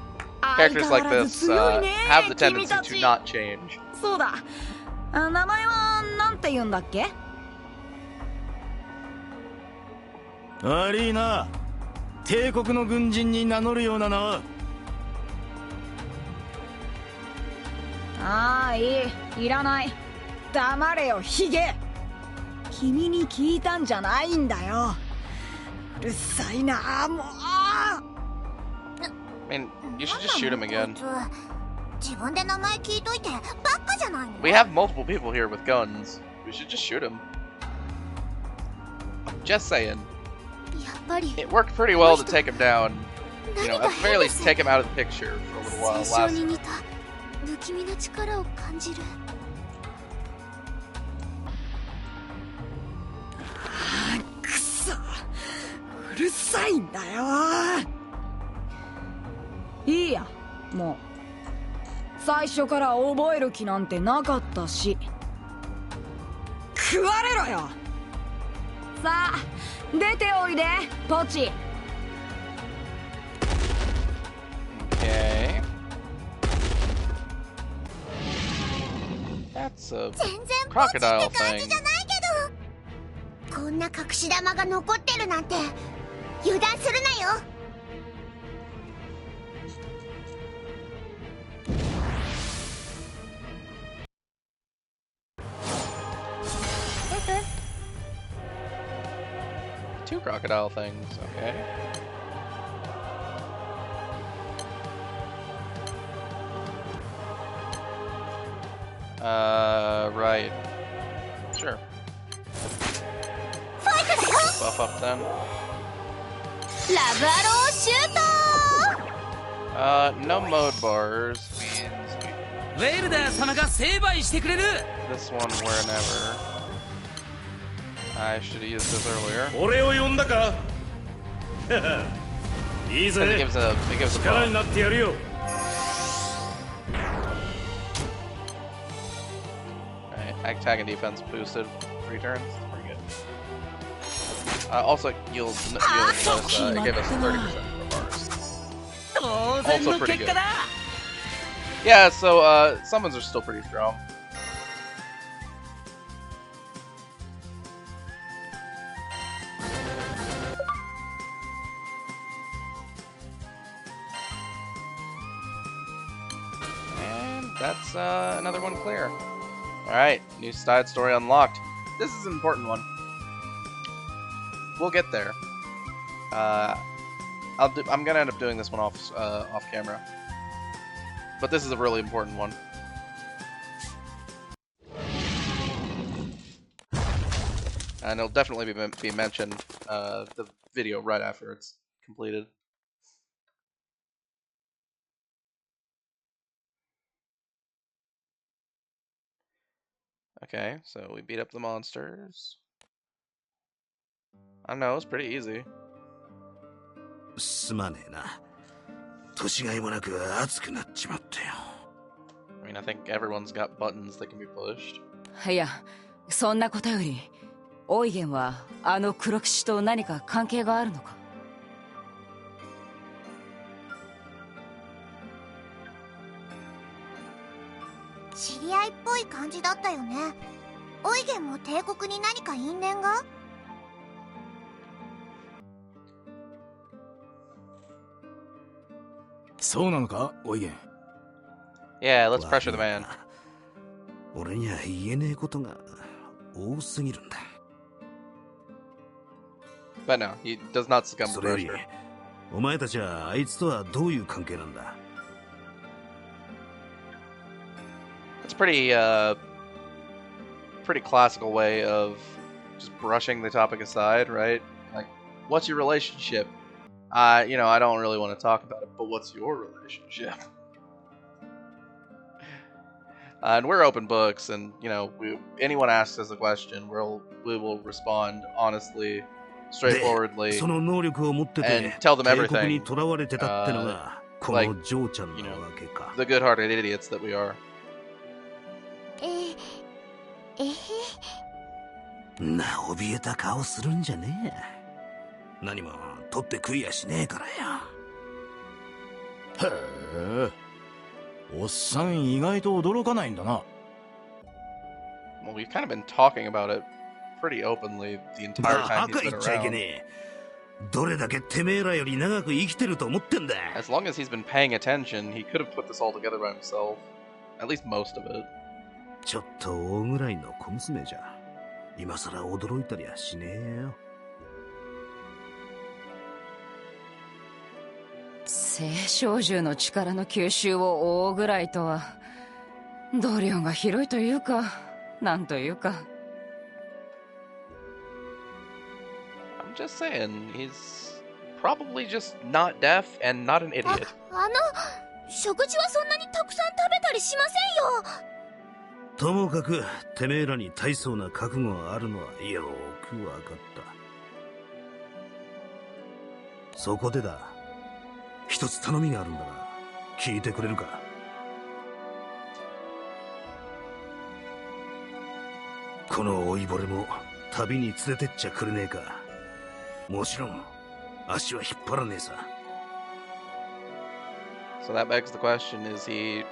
Characters like this 強いね have the 君 tendency た to ち。 not change. そうだ。名前はなんて言うんだっけ。悪いな。帝国の軍人に名乗るような名は。ああいいらない。黙れよヒゲ。君に聞いたんじゃないんだよ。うるさいなもう。I mean, you should just shoot him again. 自分で名前聞いといてバカじゃないの。 We have multiple people here with guns. We should just shoot him. I'm just saying. やっぱり It worked pretty well to take him down. You know, at the very least, take him out of the picture for a little while. 戦勝 Last に似た不気味な力を感じる。くそうるさいんだよ。いいやもう最初から覚える気なんてなかったし。食われろよ。さあ出ておいでポチ。 Okay. That's a 全然ポチ crocodile って感じ thing. じゃないけど。こんな隠し玉が残ってるなんて油断するなよ。Two crocodile things, okay. Right. Sure. Buff up then. ラブアローシュート。 No mode bars means ウェルダー様が成敗してくれる。 this one whenever. I should have used this earlier. 俺を呼んだか。いい Because it ぜ。 gives a 力に buff. なってやるよ。 Alright, attack and defense boosted 3 turns. Pretty good. Also, you'll notice it gave us 30% more bars. 当然の Also pretty 結果だ。 Yeah, so summons are still pretty strong. And that's another one clear. Alright, new side story unlocked. This is an important one. We'll get there. I'm gonna end up doing this one off camera. But this is a really important one. And it'll definitely be mentioned the video right after it's completed. Okay, so we beat up the monsters. I don't know, it's pretty easy. すまねえな。年がいもなく熱くなっちまったよ。I mean, I think everyone's got buttons that can be pushed. いや、そんなことより、オイゲンはあの黒騎士と何か関係があるのか？知り合いっぽい感じだったよね。オイゲンも帝国に何か因縁が？そうなのか、オイゲン。Yeah, let's pressure the man. 俺には言えねえことが多すぎるんだ。But no, he does not succumb to それより pressure. お前たちはあいつとはどういう関係なんだ？ It's pretty classical way of just brushing the topic aside, right? Like, what's your relationship? I don't really want to talk about it, but what's your relationship? And we're open books, and anyone asks us a question, we will respond honestly, straightforwardly, その能力を持ってて and tell them 帝国に everything. とらわれてたってのがこのジョーちゃんなわけか。 The good-hearted idiots that we are. なあ、怯えた顔するんじゃねえ。何も取って食いやしねえからよ。へえ。おっさん意外と驚かないんだな。Well, we've kind of been talking about it pretty openly the entire バ time カ he's 言 been っちゃいけ around. ねえ。どれだけてめえらより長く生きてると思ってんだ。 As long as he's been paying attention, he could have put this all together by himself. At least most of it. ちょっと大ぐらいの小娘じゃ今さら驚いたりはしねえよ。青少獣の力の吸収を追うぐらいとは、度量が広いというか、なんというか。I'm just saying, he's probably just not deaf and not an idiot. 食事はそんなにたくさん食べたりしませんよ。ともかくてめえらに大層な覚悟があるのはよくわかった。そこでだ、一つ頼みがあるんだが聞いてくれるか？この老いぼれも旅に連れてっちゃくれねえか？もちろん足は引っ張らねえさ。 So that begs the question: Is he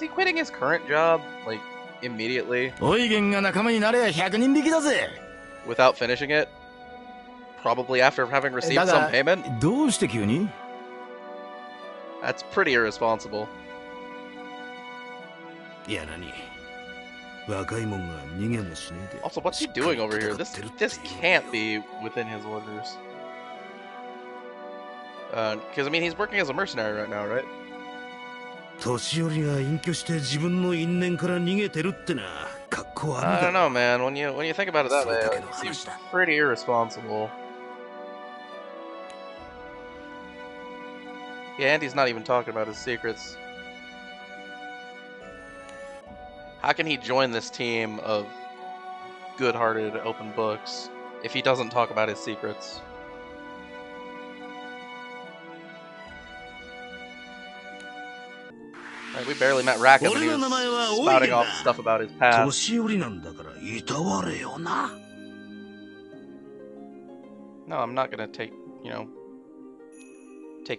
quitting his current job like immediately オイゲンが仲間になれば100人引きだぜ。 without finishing it? Probably after having received だ some が payment. どうして急に？ That's pretty irresponsible. いや何？若いもんが逃げもしねえで。 Also, what's he doing over here? This can't be within his orders. Because I mean, he's working as a mercenary right now, right? 年寄りが隠居して自分の因縁から逃げてるってな、格好悪い I だ don't ろ。 know, man. When you think about it that way, it seems pretty irresponsible. Yeah, Andy's not even talking about his secrets. How can he join this team of good-hearted open books if he doesn't talk about his secrets? Right, we barely met Rackham and he was spouting off stuff about his past. 年寄りなんだからいたわれよな。 No, I'm not gonna take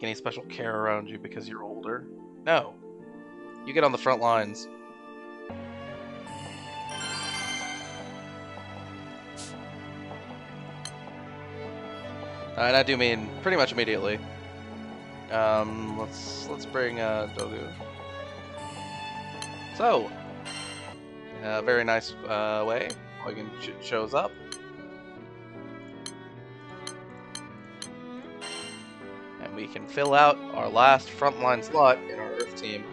any special care around you because you're older. No. You get on the front lines. And I do mean pretty much immediately. Let's bring Dogu. So, very nice way. Eugen shows up. And we can fill out our last frontline slot in our Earth team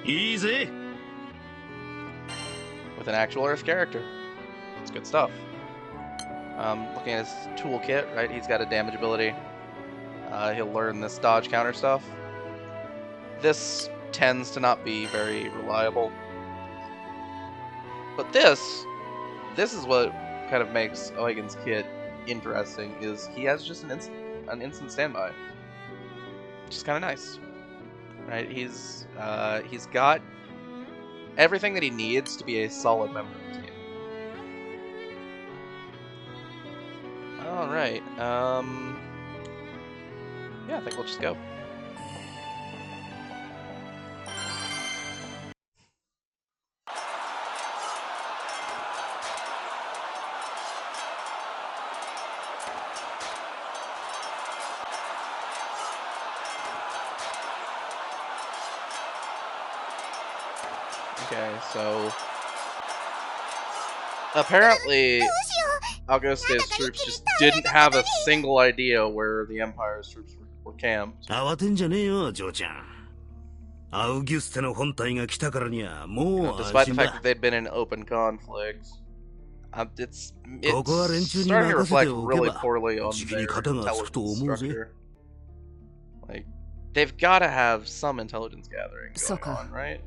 いいぜ。 with an actual Earth character. It's good stuff. Looking at his toolkit, right? He's got a damage ability. He'll learn this dodge counter stuff. This tends to not be very reliable. But this is what kind of makes Eugen's kit interesting, is he has just an instant standby. Which is kind of nice. Right? He's got everything that he needs to be a solid member of the team. Alright, yeah, I think we'll just go. Okay, so apparently Auguste's troops just didn't have a single idea where the Empire's troops were camped. 慌てんじゃねえよ、嬢ちゃん。アウギュステの本体が来たからにはもう Despite 安 the 心 fact だ。 that they'd been in open conflict, it's ここは連中に starting to 任せ reflect ておけ really ば poorly on じき their に肩がつくと intelligence 思うぜ。 structure. Like, they've got to have some intelligence gathering going on, right?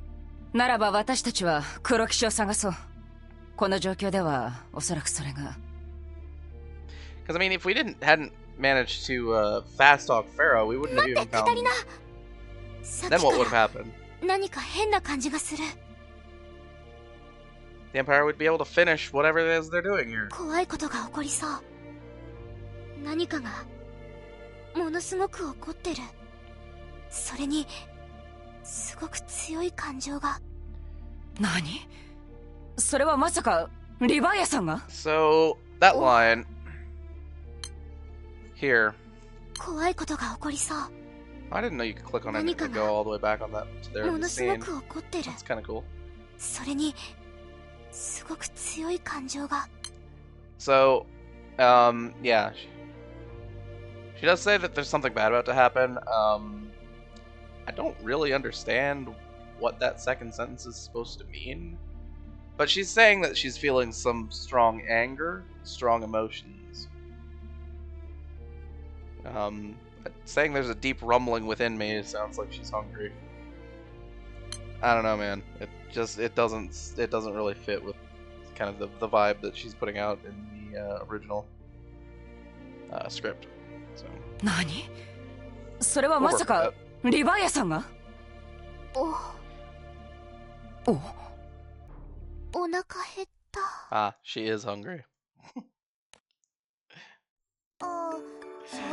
ならば私たちは黒騎士を探そう。この状況ではおそらくそれが。Because I mean, if we hadn't managed to fast talk Pharaoh, we wouldn't have even found. Then what would have happened? 何か変な感じがする。 The Empire would be able to finish whatever it is they're doing here. 怖いことが起こりそう。何かがものすごく起こってる。それにすごく強い感情が。何？それはまさかリヴァイアさんが？ So that line here. 怖いことが起こりそう。 I didn't know you could click on it and go all the way back on that to there も in の the すご scene. く起こってる。 It's kind of cool. それにすごく強い感情が。 So, yeah. She does say that there's something bad about to happen. I don't really understand what that second sentence is supposed to mean. But she's saying that she's feeling some strong anger, strong emotions. Saying there's a deep rumbling within me sounds like she's hungry. I don't know, man. It doesn't really fit with kind of the vibe that she's putting out in the original script. So. 何？それはまさかリヴァイアさんが？お腹減った。Ah, she is hungry. そ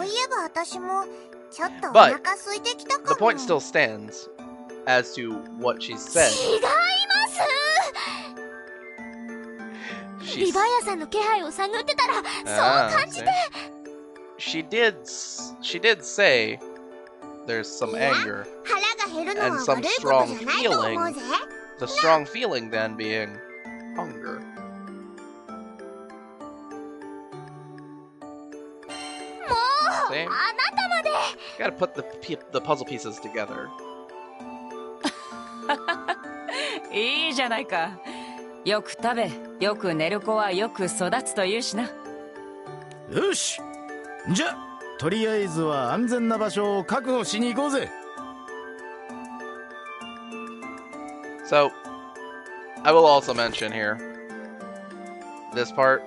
ういえば私もちょっとお But 腹空いてきたかも。 the point still stands as to what she said. 違います。リヴァイアさんの気配を探ってたらそう感じて。She did say there's some anger 腹が減るのは and 悪 some いこと strong じゃないと思うぜ。 feeling. The strong feeling then being hunger. もう See? あなたまで。 Gotta put the puzzle pieces together. いいじゃないか。よく食べ、よく寝る子はよく育つというしな。よし、じゃとりあえずは安全な場所を確保しに行こうぜ。 So, I will also mention here, this part,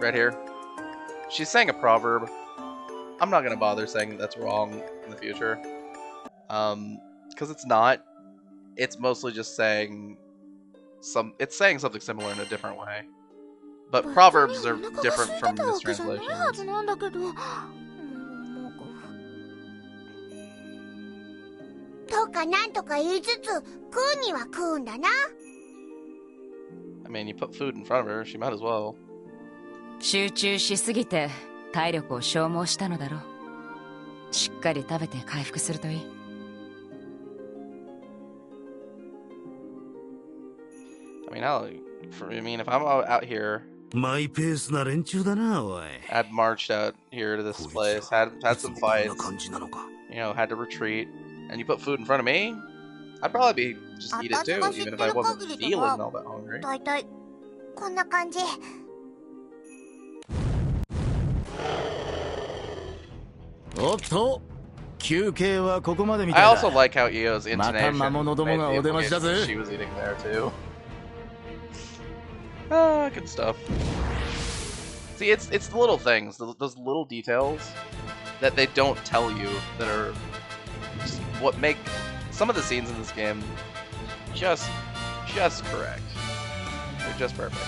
right here, she's saying a proverb. I'm not going to bother saying that's wrong in the future, because it's not. It's mostly just saying it's saying something similar in a different way. But proverbs are different from mistranslations. とかなんとか言いつつ食うには食うんだな。 I mean, you put food in front of her, she might as well. 集中しすぎて体力を消耗したのだろう。しっかり食べて回復するといい。I mean, if I'm out here, マイペースな連中だな、おい。 I'd marched out here to this place, had some こんな fights, 感じなのか。 had to retreat, and you put food in front of me, I'd probably just eat it too, even if I wasn't feeling all that hungry. だいたいこんな感じ。おっと休憩はここまでみた I いだ also like how Io's intonation また魔物どもが made お the 出ましだ implication ぜ that she was eating there too. Ah, good stuff. See, it's the little things, those little details that they don't tell you that are just what make some of the scenes in this game just correct. They're just perfect.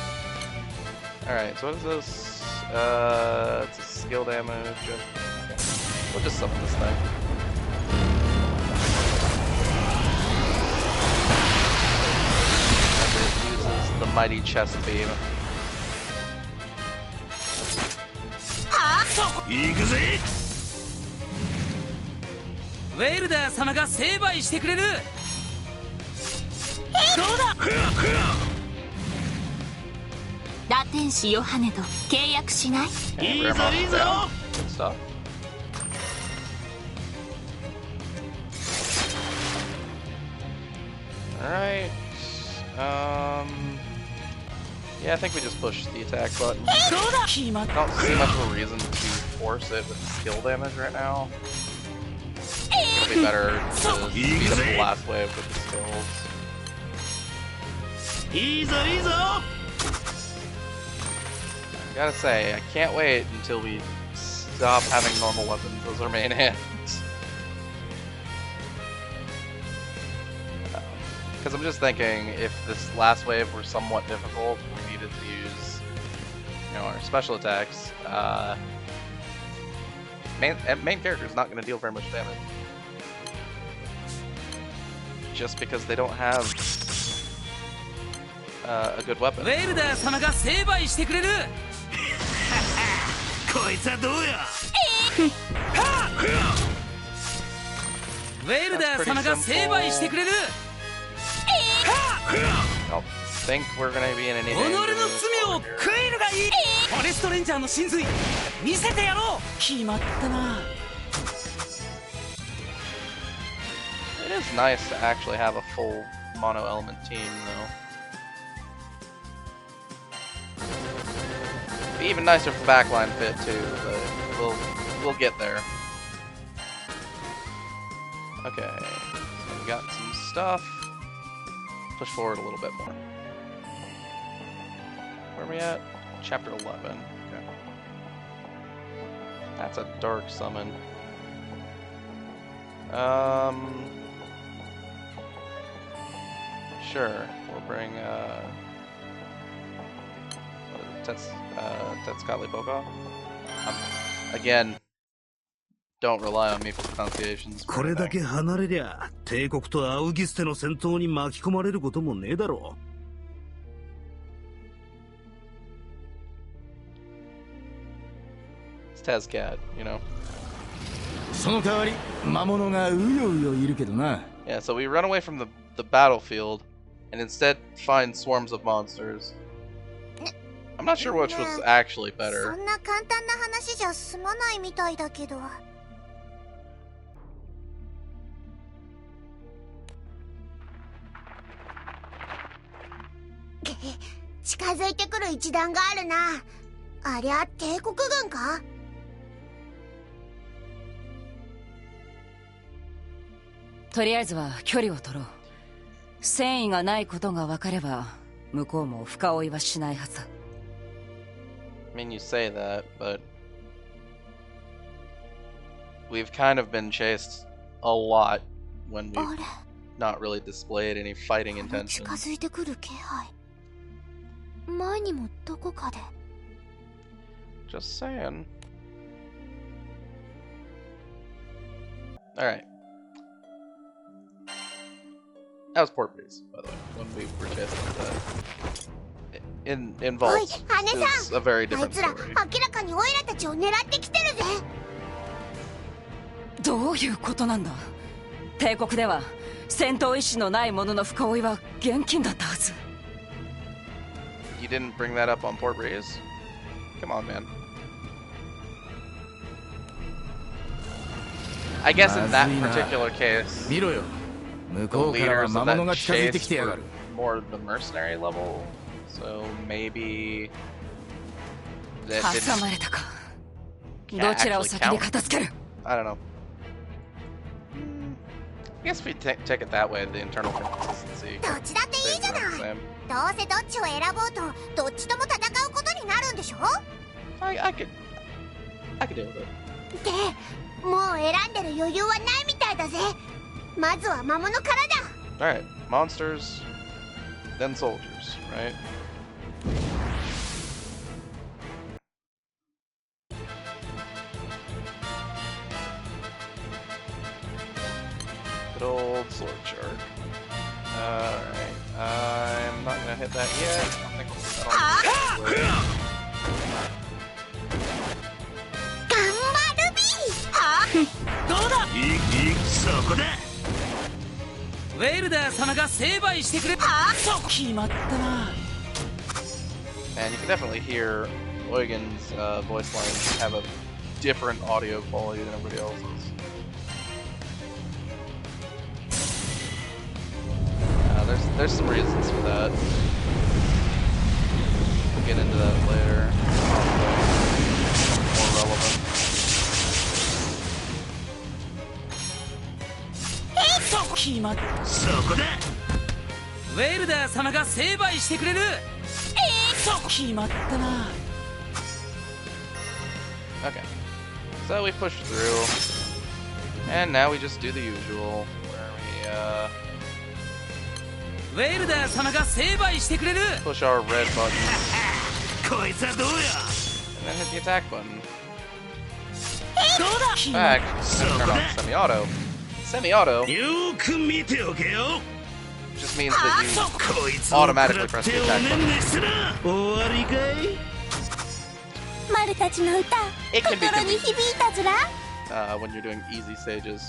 All right, so what is this? It's a skill damage. Okay. We'll just summon this thing. And it uses the mighty chest beam. 行くぜ。ウェルダー様が成敗してくれる。どうだ。ラテンシヨハネと契約しない？ Okay, いいぞ Grandma's いいぞ。 down. Good stuff. Alright. Yeah, I think we just push the attack button. どうだ。決まっ I don't see much of a reason to force it with skill damage right now. It'll be better to speed up the last wave with the skills. いいぞいいぞ。 Gotta say, I can't wait until we stop having normal weapons as our main hands. Because I'm just thinking, if this last wave were somewhat difficult, we needed to use, you know, our special attacks. Main character's not going to deal very much damage, just because they don't have a good weapon. ウェルダー様が成敗してくれる。こいつはどうや。ウェルダー様が成敗してくれる。 I don't think we're going to be in any 己の danger. 罪を食えるがいい。フォレストレンジャーの真髄見せてやろう。決まったな。 It is nice to actually have a full mono element team, though. Be even nicer for backline fit too, but we'll get there. Okay, so we got some stuff. Push forward a little bit more. Where are we at? Chapter 11. Okay. That's a dark summon. Sure. We'll bring what is it? Tetskali Boga? Again, don't rely on me for pronunciations. これだけ離れりゃ帝国とアウギステの戦闘に巻き込まれることもねえだろ It's Tezcat, you know. その代わり魔物がうようよいるけどな Yeah, so we run away from the battlefield and instead find swarms of monsters. I'm not sure which was actually そ better. んな簡単な話じゃ済まないみたいだけど。近づいてくる一団があるな。ありゃ帝国軍か？とりあえずは距離を取ろう。戦意がないことが分かれば向こうも深追いはしないはずだ。 I mean, you say that, but we've kind of been chased a lot when あ we've れ、 not really displayed any fighting 近 intention. づいてくる気配。前にもどこかで。 Just saying. Alright. That was Port Breeze, by the way, when we were chasing the... In おい、 Vaults, 羽根 is さ a very ん。あい different つら story. 明らかにオイラたちを狙ってきてるぜ。どういうことなんだ。帝国では戦闘意志のない者の深追いは厳禁だったはず。 You didn't bring that up on Port Breeze? Come on, man. I guess in that particular case, 見ろよ the 向こうからは leaders 魔 of 物 that が近づいてき chase てやが were る more the mercenary level, so maybe that 挟 didn't まれたか。どちらを先に片付ける。I don't know. I guess if we take it that way, the internal consistency どっちだっていい stays じゃ around ない the same. どうせどっちを選ぼうとどっちとも戦うことになるんでしょ I could deal with it. でもう選んでる余裕はないみたいだぜまずは魔物からだ Alright, monsters, then soldiers, right? Good old sword chart. Alright, I'm not gonna hit that yet. I don't think I'll hit that on this way. 頑張るビーどうだそこだウェルダー様が成敗してくれそう決まったな And you can definitely hear Eugen's voice lines have a different audio quality than everybody else's. There's some reasons for that. We'll get into that later. More relevant. そう決まったそこだウェルダー様が成敗してくれるそう決まったな Okay. So we push through. And now we just do the usual. Where we, ウェルダー様が成敗してくれる push our red button こいつはどうや and then hit the attack button. どうだ In fact, I'm gonna turn on semi-auto. Semi-auto よーく見ておけよ just means that you こいつを automatically 食ら press って the お attack ね button. んねしたら終わりかいマルたちの歌 It can be 心に響いたずら when you're doing easy stages.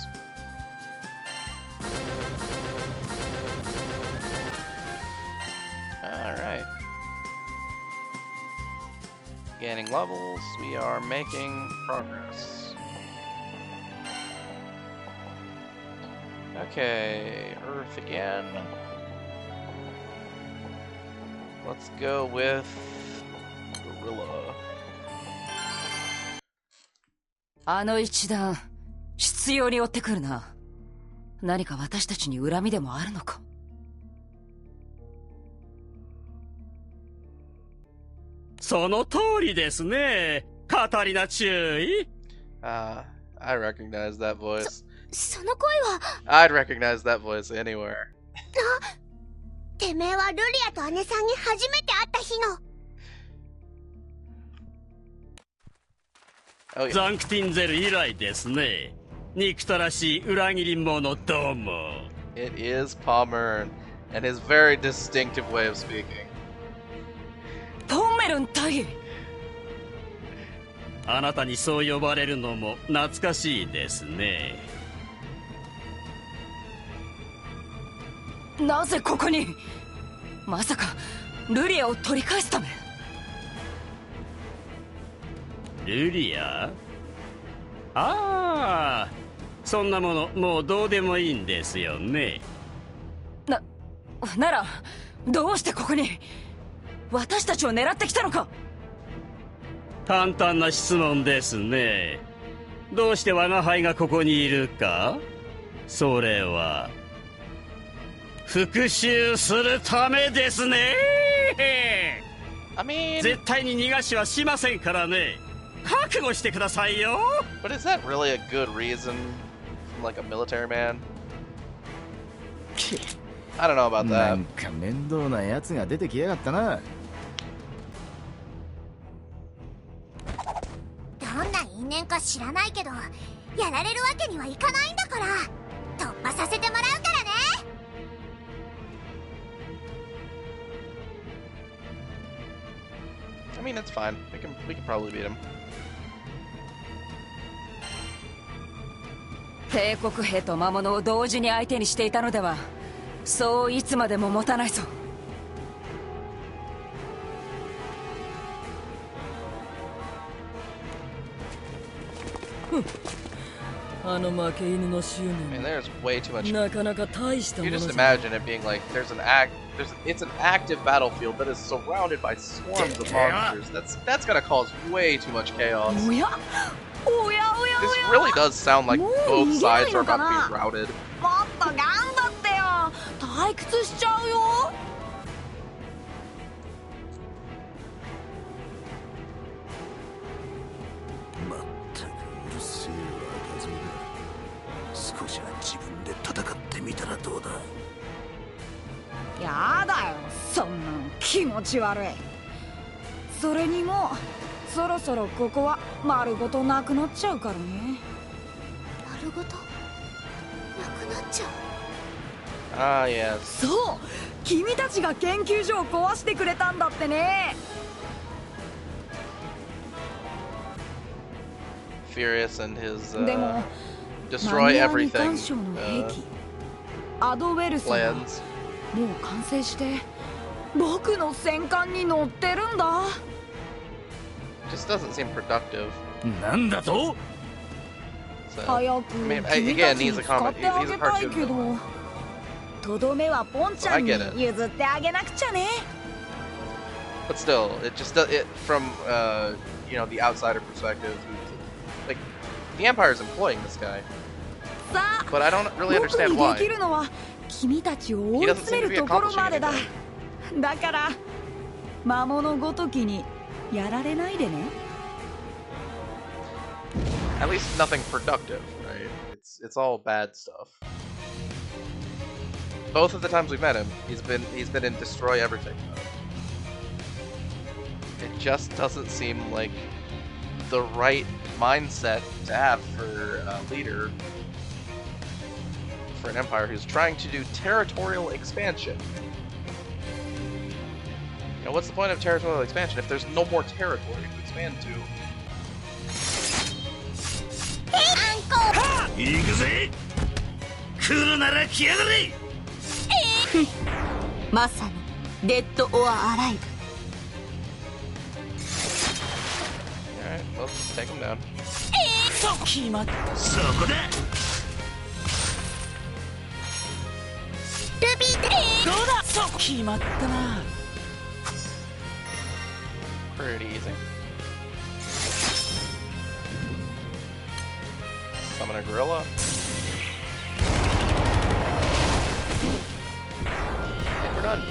Alright. Gaining levels, we are making progress. Okay, Earth again. Let's go with Gorilla. あの一団必要に追ってくるな何か私たちに恨みでもあるのかその通りですねカタリナ注意 I recognize that voice. その声は I'd recognize that voice anywhere. てめえはルリアと姉さんに初めて会った日の Oh yeah. ザンクティンゼル以来ですね憎たらしい裏切り者ども It is Palmern and his very distinctive way of speaking. ポンメルン大尉あなたにそう呼ばれるのも懐かしいですねなぜここにまさかルリアを取り返すためルリアああそんなものもうどうでもいいんですよねならどうしてここに私たちを狙ってきたのか簡単な質問ですねどうして我が輩がここにいるかそれは復讐するためですね I mean, 絶対に逃がしはしませんからね覚悟してくださいよ but is that really a good reason from like a military man? I don't know about な that. んか面倒なやつが出てきやがったなどんな因縁か知らないけどやられるわけにはいかないんだから突破させてもらうからね I mean, it's fine. We can probably beat him. 帝国兵と魔物を同時に相手にしていたのではそういつまでも持たないぞあの負け犬の執 I mean, 念 there's way too much. なかなか大したも You の just じゃ imagine it being like it's an active battlefield that is surrounded by swarms of monsters. That's gonna cause way too much chaos. おやおやおや this really does sound like both sides are about to be routed. もっと頑張ってよ。退屈しちゃうよ。まったくうるせえわ赤爪だ。少しは自分で戦ってみたらどうだ。やだよ、そんなの気持ち悪い。それにもうそろそろここは丸ごとなくなっちゃうからね。丸ごとなくなっちゃう。Ah, yes. そう、君たちが研究所を壊してくれたんだってね。Furious and his でも destroy マニア everything 二干渉の兵器、アドウェルスは plans. もう完成して僕の戦艦に乗ってるんだ。 Just doesn't seem productive. なんだと So, 早く I mean, 君た again, ちに he's a 使っ comic. てあ He's げ a たいけ cartoon. ど、とどめはポンちゃんに I get it. 譲ってあげなくちゃね。 But still, it just does it from you know, the outsider perspective. Like the Empire's employing this guy, さあ、 but I don't really 僕 understand に why. できるのは君たちを追い He doesn't 詰 seem め to be るところ accomplishing までだ。 anything. だから魔物ごときにやられないでね。 At least nothing productive, right? It's all bad stuff. Both of the times we've met him, he's been in destroy everything mode. It just doesn't seem like the right mindset to have for a leader for an empire who's trying to do territorial expansion. You know, what's the point of territorial expansion if there's no more territory to expand to? 行くぜ。来るなら来やがれ。まさにデッド・オア・アライブ。 Alright, well, let's take him down. 決まっそこだ。ルビーでどうだ。そう決まったな。 Pretty easy. Summon a gorilla. And we're done.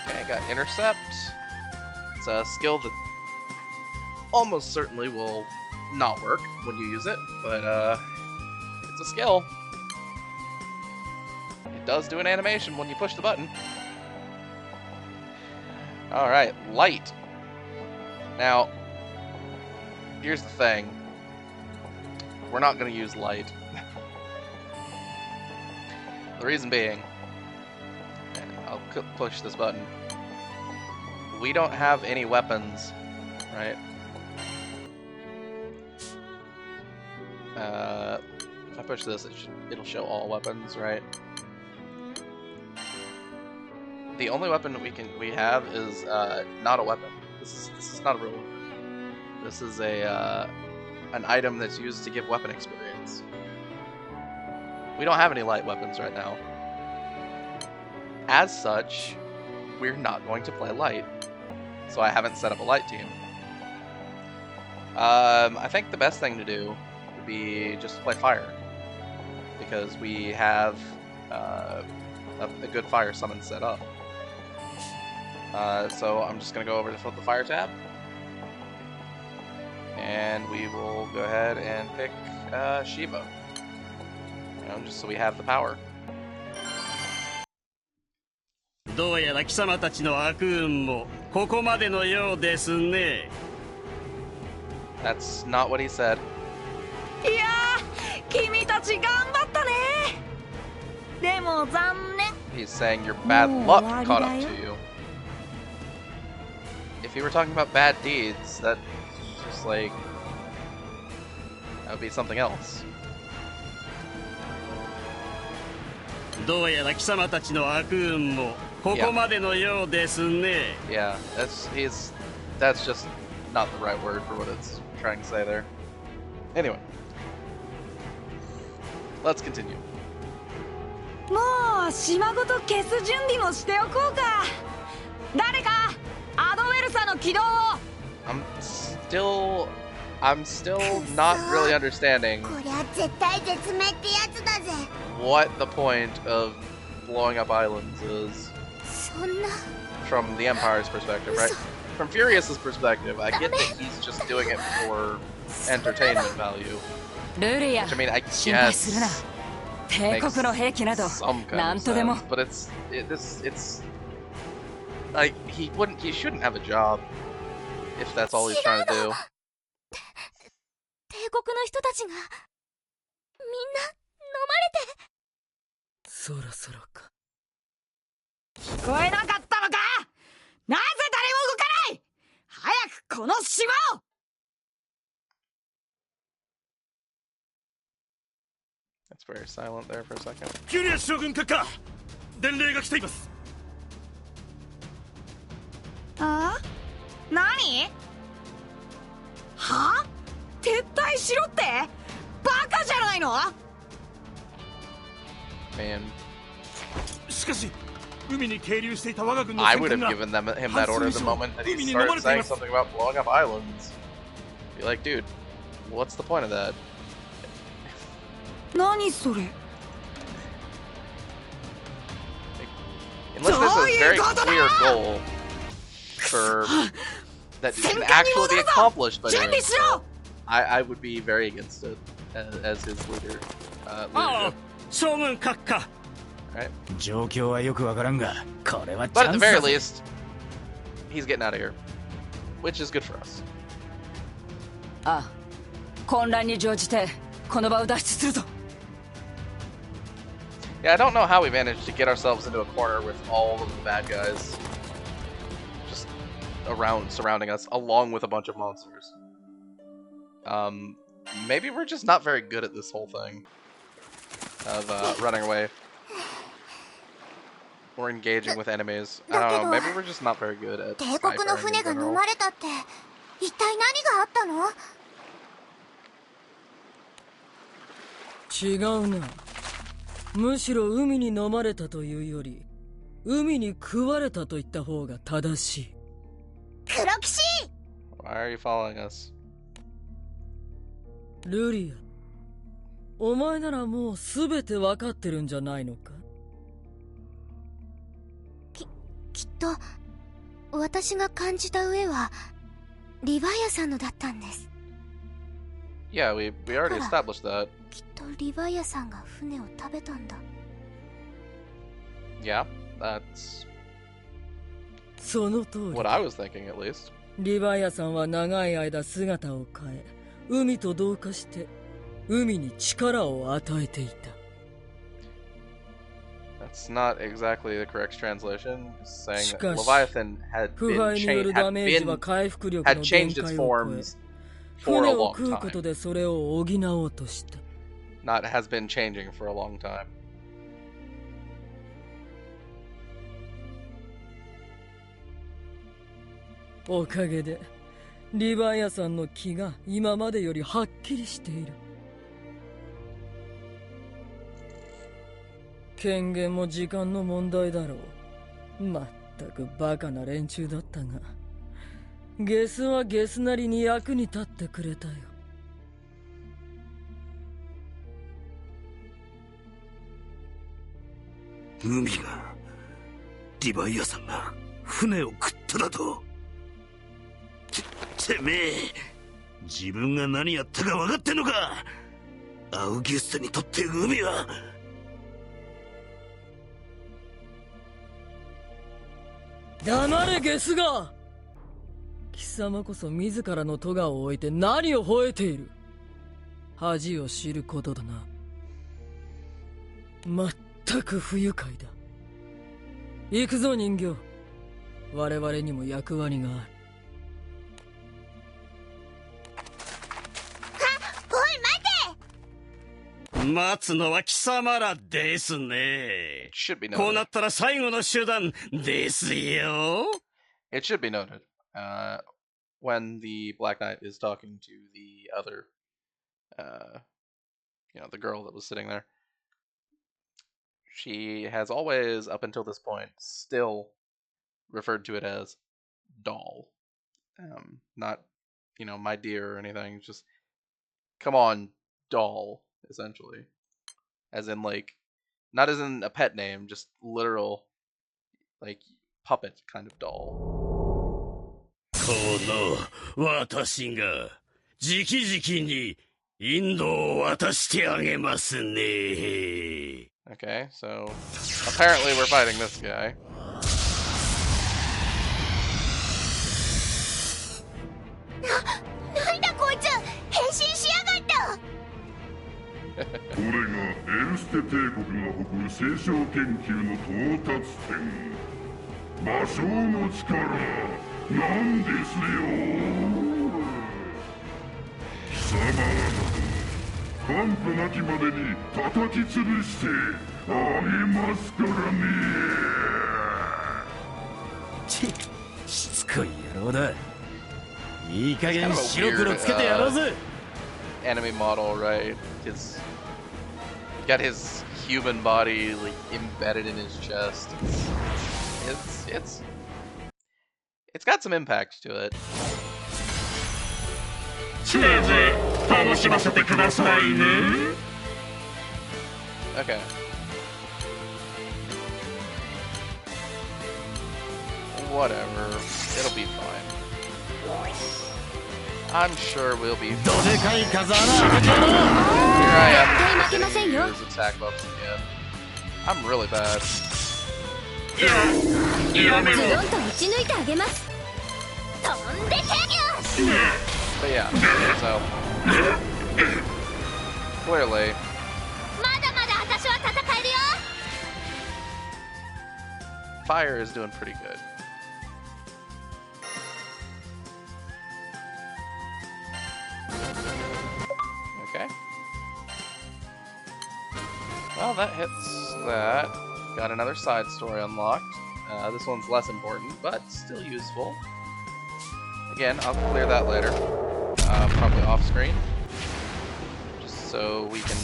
Okay, got intercept. It's a skill that almost certainly will not work when you use it, but it's a skill. It does do an animation when you push the button. Alright, light. Now, here's the thing. We're not going to use light. The reason being, and I'll push this button. We don't have any weapons, right? If I push this, it'll show all weapons, right? The only weapon we have is not a weapon. This is not a real weapon. This is an item that's used to give weapon experience. We don't have any light weapons right now. As such, we're not going to play light. So I haven't set up a light team. I think the best thing to do would be just play fire, because we have a good fire summon set up. So I'm just gonna go over to flip the fire tab, and we will go ahead and pick Shiva. You know, just so we have the power. どうやら貴様たちの悪運もここまでのようですね。 That's not what he said. いやー、君たち頑張ったね。でも残念。 He's saying your bad luck caught up to you. If he were talking about bad deeds, that's just like, that would be something else. どうやら貴様たちの悪運もここまでのようですね。 Yeah, that's just not the right word for what it's trying to say there. Anyway, let's continue. もう島ごと消す準備もしておこうか。誰かアドウェルサの起動を。I'm still not really understanding こりゃ絶対絶命ってやつだぜ。 what the point of blowing up islands is そんな from the Empire's perspective, right? From Furious's perspective, I get that he's just doing it for entertainment value. ルリア Which, I mean, I 心配するな。 guess 帝国の兵器など some kind な of んとでも sense, but it's like he shouldn't have a job if that's all he's trying to do. 帝国の人たちがみんな飲まれて。そろそろか。聞こえなかったのか。なぜ誰も動かない。早くこの島を。It's very silent there for a second. キュリア将軍閣下、伝令が来ています。あ？何？は？撤退しろって？バカじゃないの？ Man, しかし、海に係留していた我が軍の I 戦 would 艦 have が given him that order the moment that he started saying something about blowing up islands. Be like, dude, what's the point of that? 何それ？ Unless there's a very clear goal for that can actually be accomplished by doing so, I would be very against it as his leader. ああ、 Leadership. 将軍閣下。 Right? 状況はよくわからんが、これはチ But ャ at ン the スだ very ぜ。 least, he's getting out of here, which is good for us. ああ、混乱に乗じてこの場を脱出するぞ。 Yeah, I don't know how we managed to get ourselves into a corner with all of the bad guys just surrounding us, along with a bunch of monsters. Maybe we're just not very good at this whole thing of running away or engaging with enemies. I don't know. Maybe we're just not very good at 帝国の skyfaring 船 in が飲 general. まれたって一体何があったの？違うな。むしろ海に飲まれたというより、海に食われたと言った方が正しい。黒騎士！ Why are you following us? ルリア、お前ならもうすべてわかってるんじゃないのか？きっと私が感じた上はリヴァイアさんのだったんです。 Yeah, we already established that. きっとリヴァイアさんが船を食べたんだ。 Yeah, that's その通り。 what I was thinking at least. リヴァイアさんは長い間姿を変え、海と同化して海に力を与えていた。 That's not exactly the correct translation. It's saying that しかし、 Leviathan had 腐 been 敗によるダメージは回復力 had の限 changed its 界を超え、 forms for 船 a を long 食うこと time. でそれを補おうとした。 Not has been changing for a long time. おかげでリヴァイアさんの気が今までよりはっきりしている。権限も時間の問題だろう。まったくバカな連中だったが、ゲスはゲスなりに役に立ってくれたよ。海が、リヴァイアさんが船を食っただと。てめえ、自分が何やったか分かってんのか？アウギュストにとって海は。黙れゲスが！貴様こそ自らの咎を置いて何を吠えている？恥を知ることだな。まったく不愉快だ。行くぞ人形。我々にも役割がある。待つのは貴様らですね。 It should be こうな noted. ったら最後の手段ですよ。 It should be noted. When the Black Knight is talking to the other, the girl that was sitting there, she has always, up until this point, still referred to it as doll. Not, my dear or anything. Just, come on, doll, essentially. As in, like, not as in a pet name, just literal, like, puppet kind of doll. この私が直々に引導を渡してあげますね。 Okay, so apparently we're fighting this guy. なんだこいつ、変身しやがった。これがエルステ帝国が誇る聖書研究の到達点、魔性の力なんですよ。貴様半端なきまでに叩き潰してあげますからね。しつこい野郎だ。いい加減白黒つけてやろうぜ。 Enemy model, right? Got his human body like embedded in his chest. It's got some impact to it. せいぜい楽しませてくださいね。 Okay. Whatever. It'll be fine. I'm sure we'll be fine. どでかい風穴開けてやろう。 Here I am. 負けませんよ。 His attack buffs again. I'm really bad. やめろ。ズドンと打ち抜いてあげます。飛んでけよ。 But yeah, so clearly まだまだ私は戦えるよ。 Fire is doing pretty good. Okay. Well, that hits that. Got another side story unlocked. This one's less important, but still useful. Again, I'll clear that later. Probably off screen. Just so we can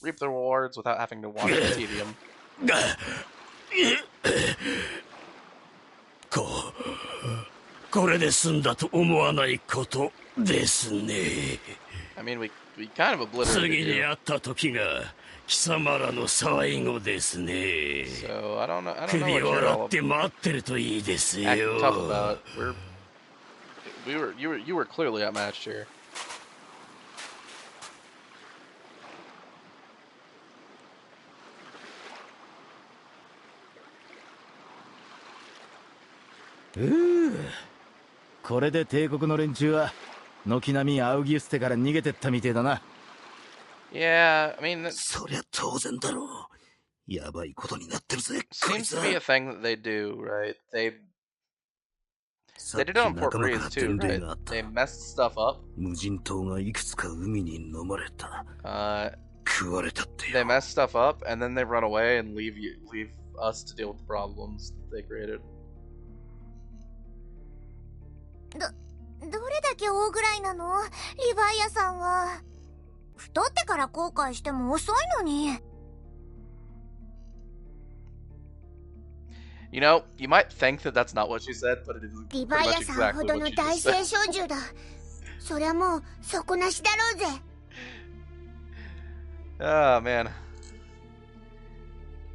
reap the rewards without having to watch the tedium. これで済んだと思わないことですね。 I mean, we kind of obliterated 次に you. 会った時が貴様らの最後ですね。 So I don't know what 首 you're を洗 all って待ってるといいですよ。 acting tough about. You were clearly outmatched here. Ooh. これで帝国の連中は軒並みアウギュステから逃げてったみてえだな。 Yeah, I mean, it そりゃ当然だろう。やばいことになってるぜ。こい seems つ to は be a thing that they do, right? They さ they っき did it on 仲 Port 間から Breeze too, 伝令 right? があった。 They messed stuff up. 無人島がいくつか海に飲まれた。 Uh, 食われたってよ。 they mess stuff up and then they run away and leave us to deal with the problems that they created. どれだけ大ぐらいなの、リヴァイアさんは。太ってから後悔しても遅いのに。 You know, you might think that that's not what she said, but it is リヴ pretty ァイ much アさんほ exactly ど what の she 大 just 青 said. 少女だ。そりゃもう底なしだろうぜ。 Oh man.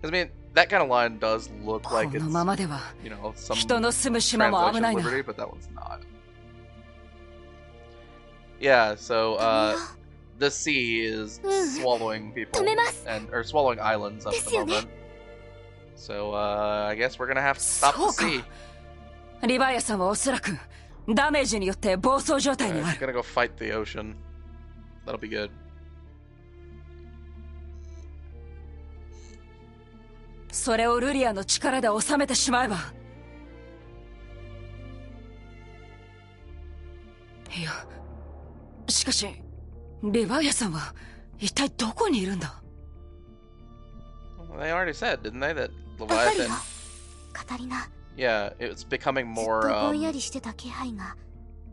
'Cause, I mean, that kind of line does look like こ it's, のままでは you know, some 人の住む島も危 translation ない of な。 liberty, but that one's not. Yeah, so the sea is swallowing people 止めます。 or swallowing islands up at the ですよね。 moment. So I guess we're gonna have to stop そう the か。 sea. リヴァイアさんはおそらくダメージによって暴走状態に Alright, あ she's る。 gonna go fight the ocean. That'll be good. それをルリアの力で収めてしまえば。いや、しかしリヴァイアさんは一体どこにいるんだ。 They already said, didn't they, that わかるよ Leviathan? カタリナ。 Yeah, it's becoming ずっ more とぼんやりしてた気配が。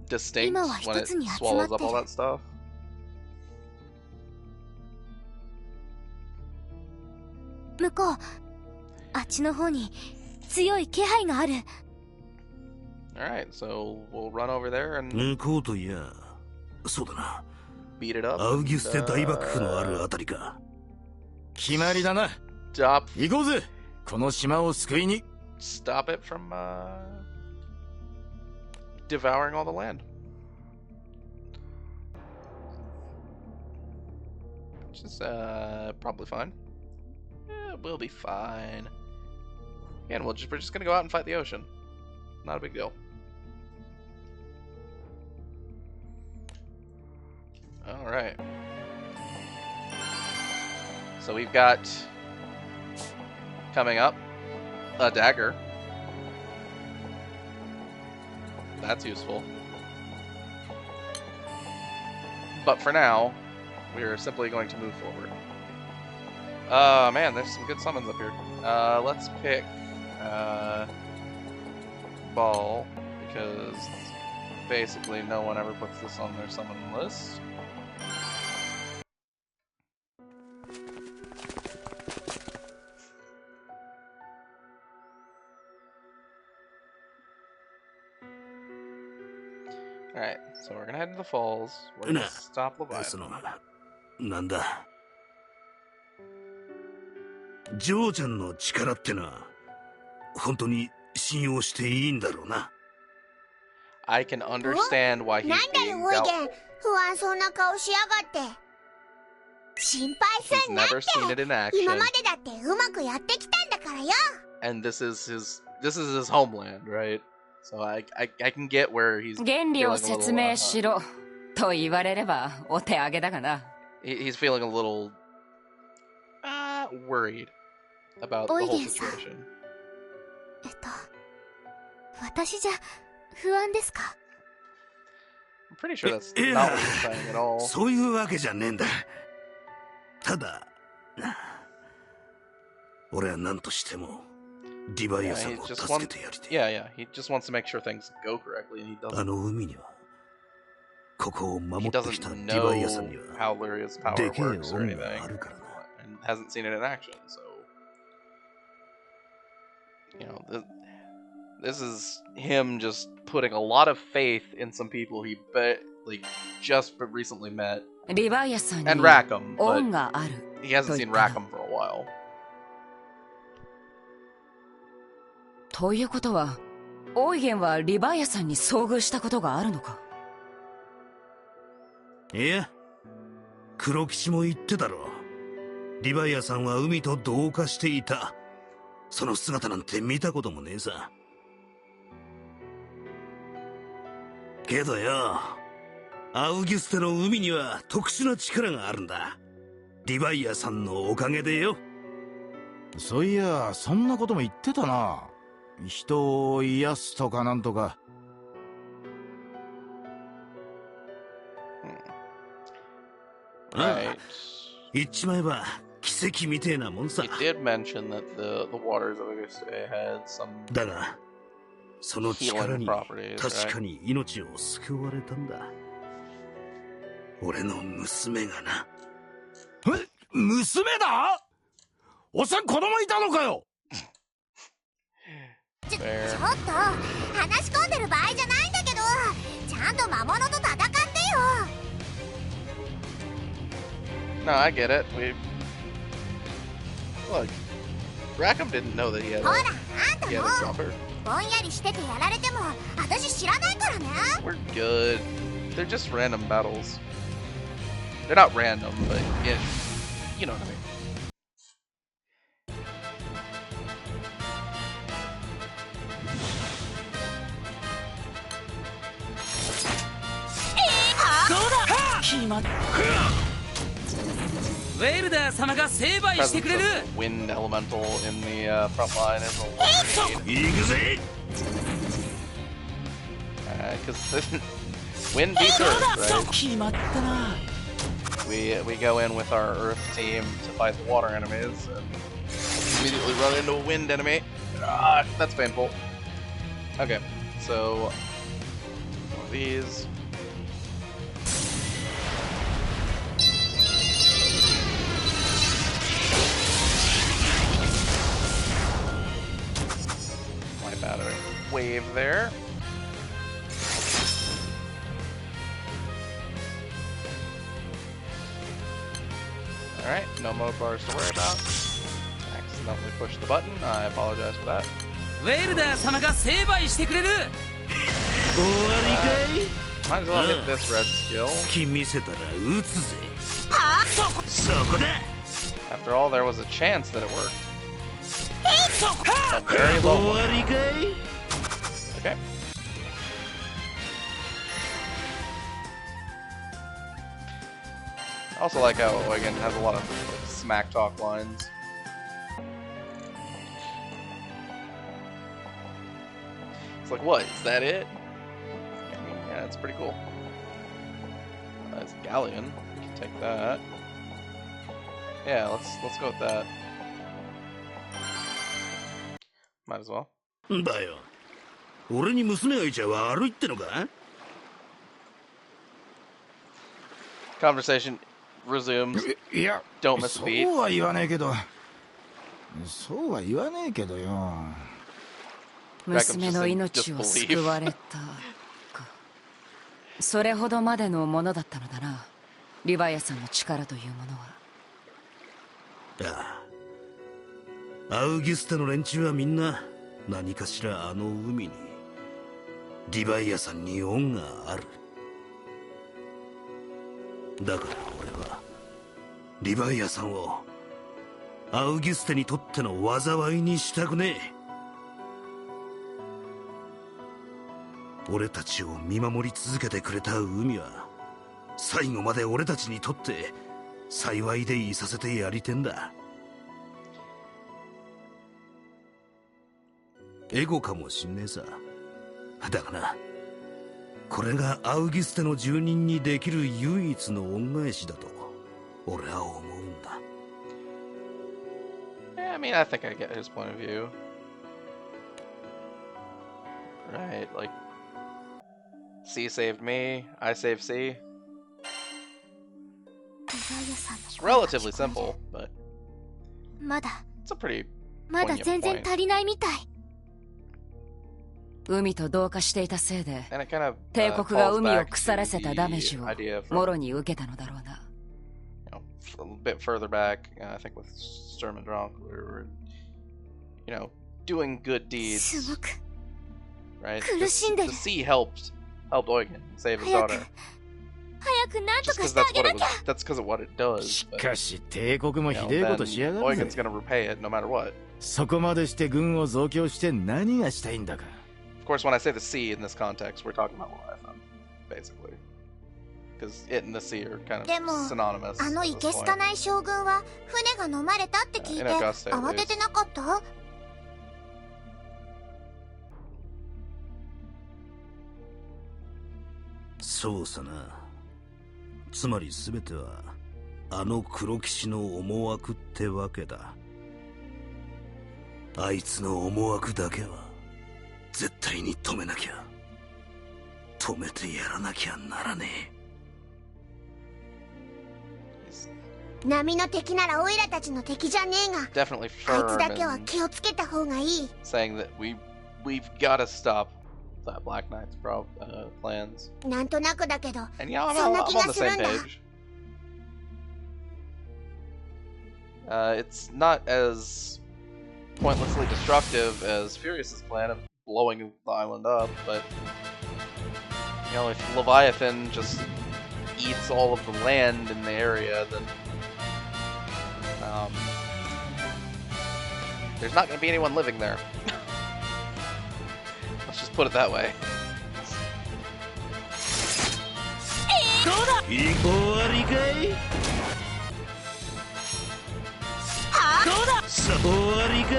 distinct 今は when 一つに it 集まって swallows up る。 all that stuff. ま向こう。あっちの方に強い気配がある。Alright, so we'll run over there and 向こうといや、そうだな。 beat it up. アウギュステ大幕府のあるあたりか。決まりだな。 Stop 行こうぜ。この島を救いに。stop it from devouring all the land. Which is probably fine. Yeah, we'll be fine. Again, we're just gonna go out and fight the ocean. Not a big deal. All right. So we've got coming up a dagger. That's useful. But for now, we're simply going to move forward. Man, there's some good summons up here. Let's pick Ball, because basically no one ever puts this on their summon list. Alright, so we're gonna head to the falls. We're gonna stop Leviathan. なんだ。ジョーちゃんの力ってのは本当に信用していいんだろうな。I can understand why he's なんだ being よ、おい doubtful. でん。不安そうな顔しやがって。心配す He's んなっ never seen it て。 in action. 今までだってうまくやってきたんだからよ。 And this is his homeland, right? So I can get where he's 原理 feeling を a 説 little 明しろと言われればお手上げだがな。he's feeling a little worried about the whole おいでんさん。 situation. 私じゃ不安ですか？ I'm pretty sure that's い not や what he's saying at all. そういうわけじゃねえんだ。ただ俺は何としてもリヴァイアさんを助けてやりてえ。 Yeah, he just wants to make sure things go correctly, and he あ doesn't. の海にはここを He 守ってきた doesn't リヴァイアさんに know は how Lyria's power でけえ works or 恩 anything, があるからな。 and hasn't seen it in action. So, you know, this is him just putting a lot of faith in some people he just recently met, リヴァイアさんに and Rackham, 恩 but がある。 he hasn't seen と言った Rackham for a while. ということは、オイゲンはリヴァイアさんに遭遇したことがあるのか？いや、黒騎士も言ってたろ。リヴァイアさんは海と同化していた。その姿なんて見たこともねえさ。けどよ、アウギュステの海には特殊な力があるんだ。リヴァイアさんのおかげでよ。そういや、そんなことも言ってたな。人を癒すとかなんとか。Right. 言っちまえば奇跡みてえなもんさ。 He did mention that the waters of Auguste had some だが、その力 healing に properties, 確 right? かに命を救われたんだ。俺の娘がな。え、娘だ？おっさん子供いたのかよ。ちょっと話し込んでる場合じゃないんだけど、ちゃんと魔物と戦ってよ。 No, I get it. Look, Rackham didn't know that he had ほら、 a あんた he had も a dropper. ぼんやりしててやられても私知らないからね。 We're good. They're just random battles. They're not random, but yeah, you know what I mean. Presence of wind elemental in the front line is a lot. 行くぜ。 Because wind beats earth, right? We go in with our earth team to fight the water enemies and immediately run into a wind enemy. Ah, that's painful. Okay, so one of these. wave there. Alright, no mode bars to worry about. Accidentally pushed the button. I apologize for that. ウェルダー様が成敗してくれる。終わりかい？ Might as well get this red skill. 隙見せたら撃つぜ。そこだ。 After all, there was a chance that it worked. A very low 終 one. わりかい？ Okay. I also like how Eugen has a lot of like, smack talk lines. It's like, what? Is that it? I mean, yeah, that's pretty cool. It's Galleon. We can take that. Yeah, let's go with that. Might as well. だよ。俺に娘がいちゃ悪いってのか？ Conversation resumes. いや、 Don't miss a beat. そうは言わねえけど。そうは言わねえけどよ。娘の命を救われたか。それほどまでのものだったのだな。リヴァイアさんの力というものは。ああ。アウギュステの連中はみんな何かしらあの海にリヴァイアさんに恩がある。だから俺はリヴァイアさんをアウギュステにとっての災いにしたくねえ。俺たちを見守り続けてくれた海は最後まで俺たちにとって幸いでいさせてやりてんだ。エゴかもしんねえさ。だがな、これがアウギステの住人にできる唯一の恩返しだと俺は思うんだ。Yeah, I mean, I think I get his point of view. Right, like, C saved me, I saved C. It's relatively simple, but まだ it's a pretty まだ poignant 全然 point. 足りないみたい。海と同化していたせいで And it kind of 帝国が calls 海を back 腐らせた to ダメー the ジを idea も from, ろに受けたのだろうな。a bit further back, I think with Sturm and Dronk, we were, doing good す deeds, ごく right? 苦しんでる。 The sea helped Eugen save his 早く daughter. 早くなんと Just か because してあ that's げ what な it きゃ。 was. That's because of what it does. し But, かし帝国も you ひ know, でえこと then しやがるぜ Eugen's。gonna repay it no matter what. そこまでして軍を増強して何がしたいんだか。Of course, when I say the sea in this context, we're talking about Leviathan, basically. Because it and the sea are kind of でも synonymous. あの at い this けす point. かない将軍は船が飲まれたって聞いて In Auguste, at 慌て least. てなかった？そうさな。つまり全てはあの黒騎士の思惑ってわけだ。あいつの思惑だけは絶対に止めなきゃ。止めてやらなきゃならねえ。波の敵ならオイラたちの敵じゃねえが、 Definitely あい firm つだけは in 気をつけた方がいい。 saying that we've got to stop that Black Knight's plans. なんとなくだけど、 And yeah, I'm そんな on 気 the がする same んだ。 page. It's not as pointlessly destructive as Furious's plan of blowing the island up, but if Leviathan just eats all of the land in the area, then there's not going to be anyone living there. Let's just put it that way. 終わりかい？どうだ？終わりかい？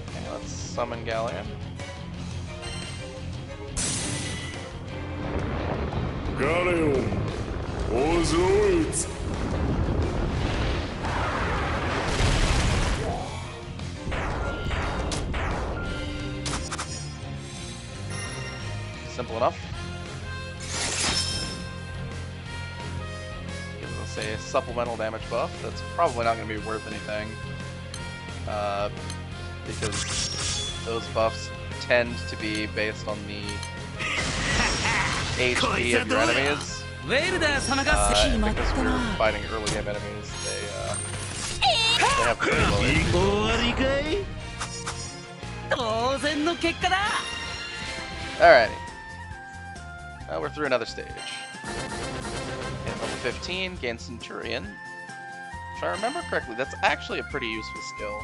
Okay, let's summon Galleon. ガレオンおぞ撃つ。 Simple enough. Gives us us a supplemental damage buff. That's probably not going to be worth anything. Because those buffs tend to be based on the HP of your enemies. Because we're fighting early game enemies, they have pretty low HP. Alrighty. We're through another stage. At level 15, gain Centurion. If I remember correctly, that's actually a pretty useful skill.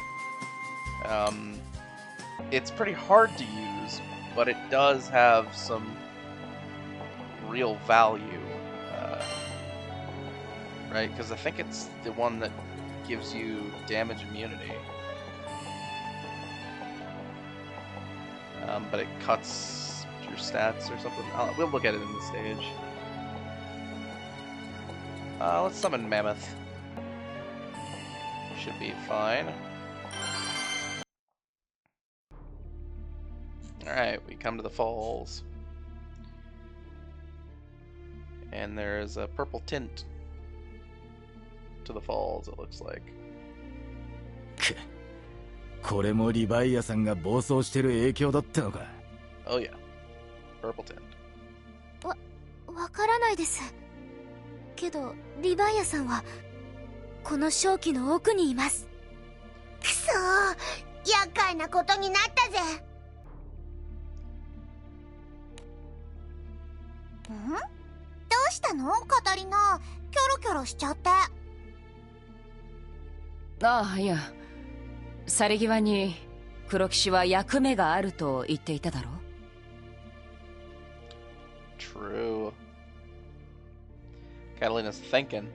It's pretty hard to use, but it does have some real value. Right? Because I think it's the one that gives you damage immunity. But it cuts your stats or something. We'll look at it in the stage. Let's summon Mammoth. Should be fine. Alright, we come to the falls. And there's a purple tint to the falls, it looks like. これもリヴァイアさんが暴走してる影響だったのか。Oh yeah, purple tint. わからないです。けどリヴァイアさんはこの瘴気の奥にいます。くそー、厄介なことになったぜ。ん？どうしたのカタリナ、キョロキョロしちゃって。ああ、いや、去り際に黒騎士は役目があると言っていただろう。True. Catalina's thinking.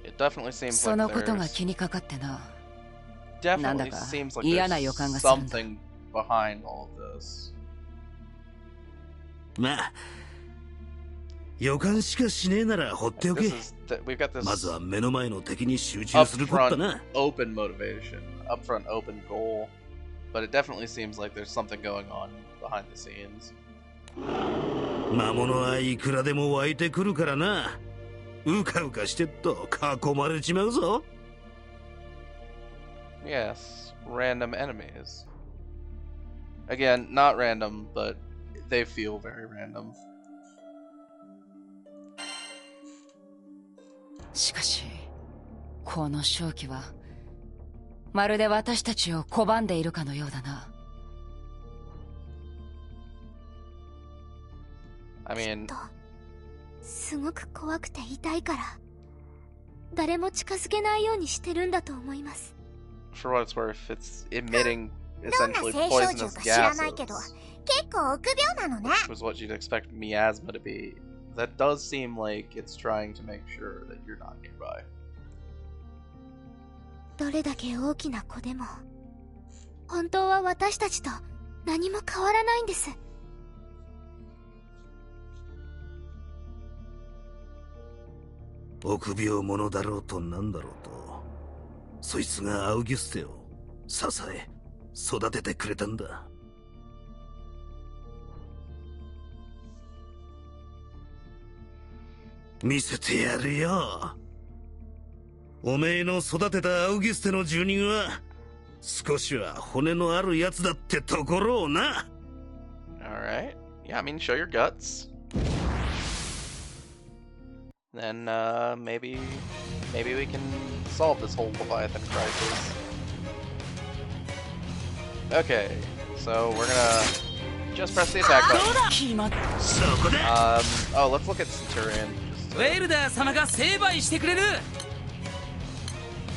It definitely seems そ like のことが there's 気にかかってな。 definitely seems like 嫌な there's 予感がするんだ。 something behind all of this. まあ、予感しかしねえなら放っておけ。 We've got this まずは目の前の敵に集中することだ upfront な。 open motivation, upfront open goal, but it definitely seems like there's something going on behind the scenes. 魔物はいくらでも湧いてくるからな。うかうかしてっと囲まれちまうぞ。 Yes, random enemies. Again, not random, but they feel very random. しかし、この瘴気はまるで私たちを拒んでいるかのようだな。I mean, すごく怖くて痛いから誰も近づけないようにしてるんだと思います。 for what it's worth, it's emitting どんな essentially 性症状 poisonous か知らないけど gases, 結構臆病なのね。 which was what you'd expect miasma to be. That does seem like it's trying to make sure that you're not nearby. どれだけ大きな子でも本当は私たちと何も変わらないんです。臆病者だろうとなんだろうと、そいつがアウギュステを支え育ててくれたんだ。見せてやるよ。おめえの育てたアウギュステの住人は少しは骨のあるやつだってところをな。 Alright. Yeah, I mean, show your guts. Then maybe we can solve this whole Leviathan crisis. Okay, so we're gonna just press the attack button. Oh, let's look at Centurion.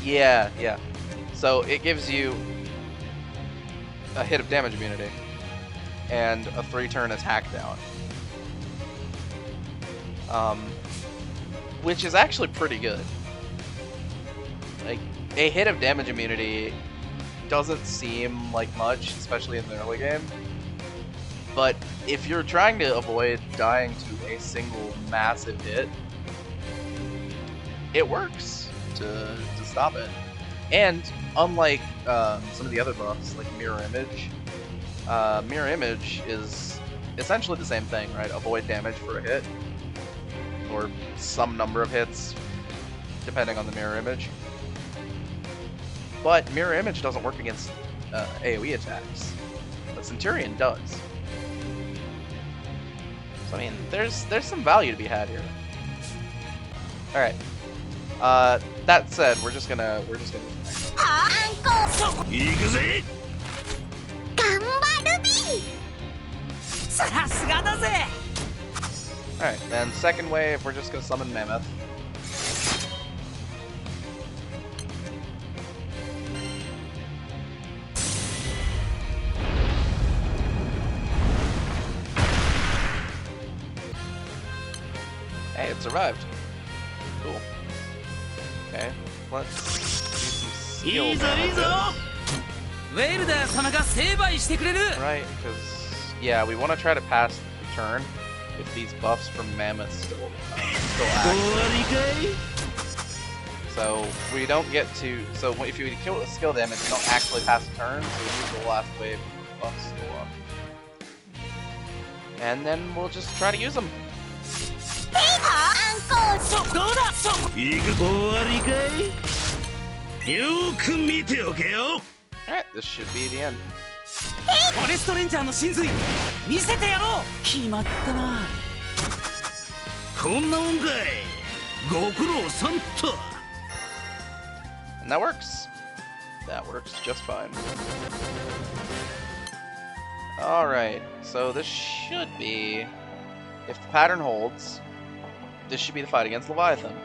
Yeah. So it gives you a hit of damage immunity and a 3-turn attack down. Which is actually pretty good. Like, a hit of damage immunity doesn't seem like much, especially in the early game. But if you're trying to avoid dying to a single massive hit, it works to stop it. And unlike some of the other buffs, like Mirror Image is essentially the same thing, right? Avoid damage for a hit, or some number of hits, depending on the mirror image. But mirror image doesn't work against AoE attacks, but Centurion does. So I mean, there's some value to be had here. All right. That said, we're just gonna. Alright, then second wave, we're just gonna summon Mammoth. Hey, it survived. Cool. Okay, let's do some skill damage. Right, because, yeah, we want to try to pass the turn if these buffs from Mammoth still active. So we don't get to, so if you kill with skill damage, we don't actually pass a turn, so we use the last wave with the buffs still up. And then we'll just try to use them. Alright, this should be the end. And that works. That works just fine. Alright, so this should be, if the pattern holds, this should be the fight against Leviathan.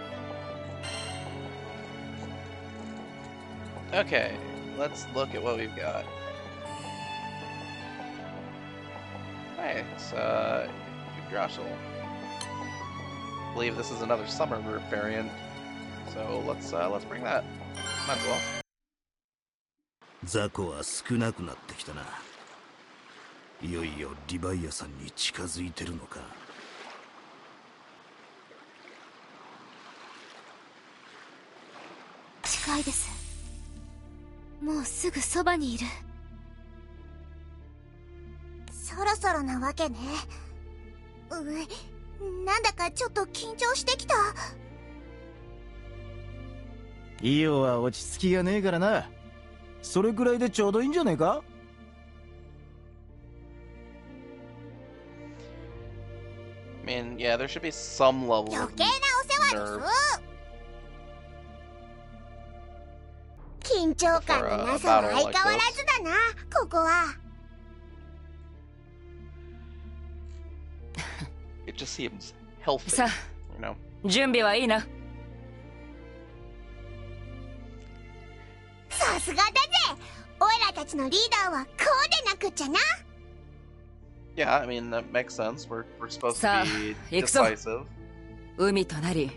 Okay, let's look at what we've got. Nice, Yggdrasil. I believe this is another summer variant, so let's bring that. Might as well. 雑魚は少なくなってきたな。いよいよリヴァイアさんに近づいてるのか。近いです。もうすぐそばにいる。そろそろなわけね。なんだかちょっと緊張してきた。イオは落ち着きがねえからな。それぐらいでちょうどいいんじゃねえか。I mean, yeah, there should be some level of 余計なお世話です。緊張感のなさは相変わらずだな、ここは。It just seems healthy, さあ、 you know. 準備はいいな。さすがだぜ。オイラたちのリーダーはこうでなくっちゃな。Yeah, I mean that makes sense. We're supposed さあ、 to be 行くぞ。 decisive. 海となり、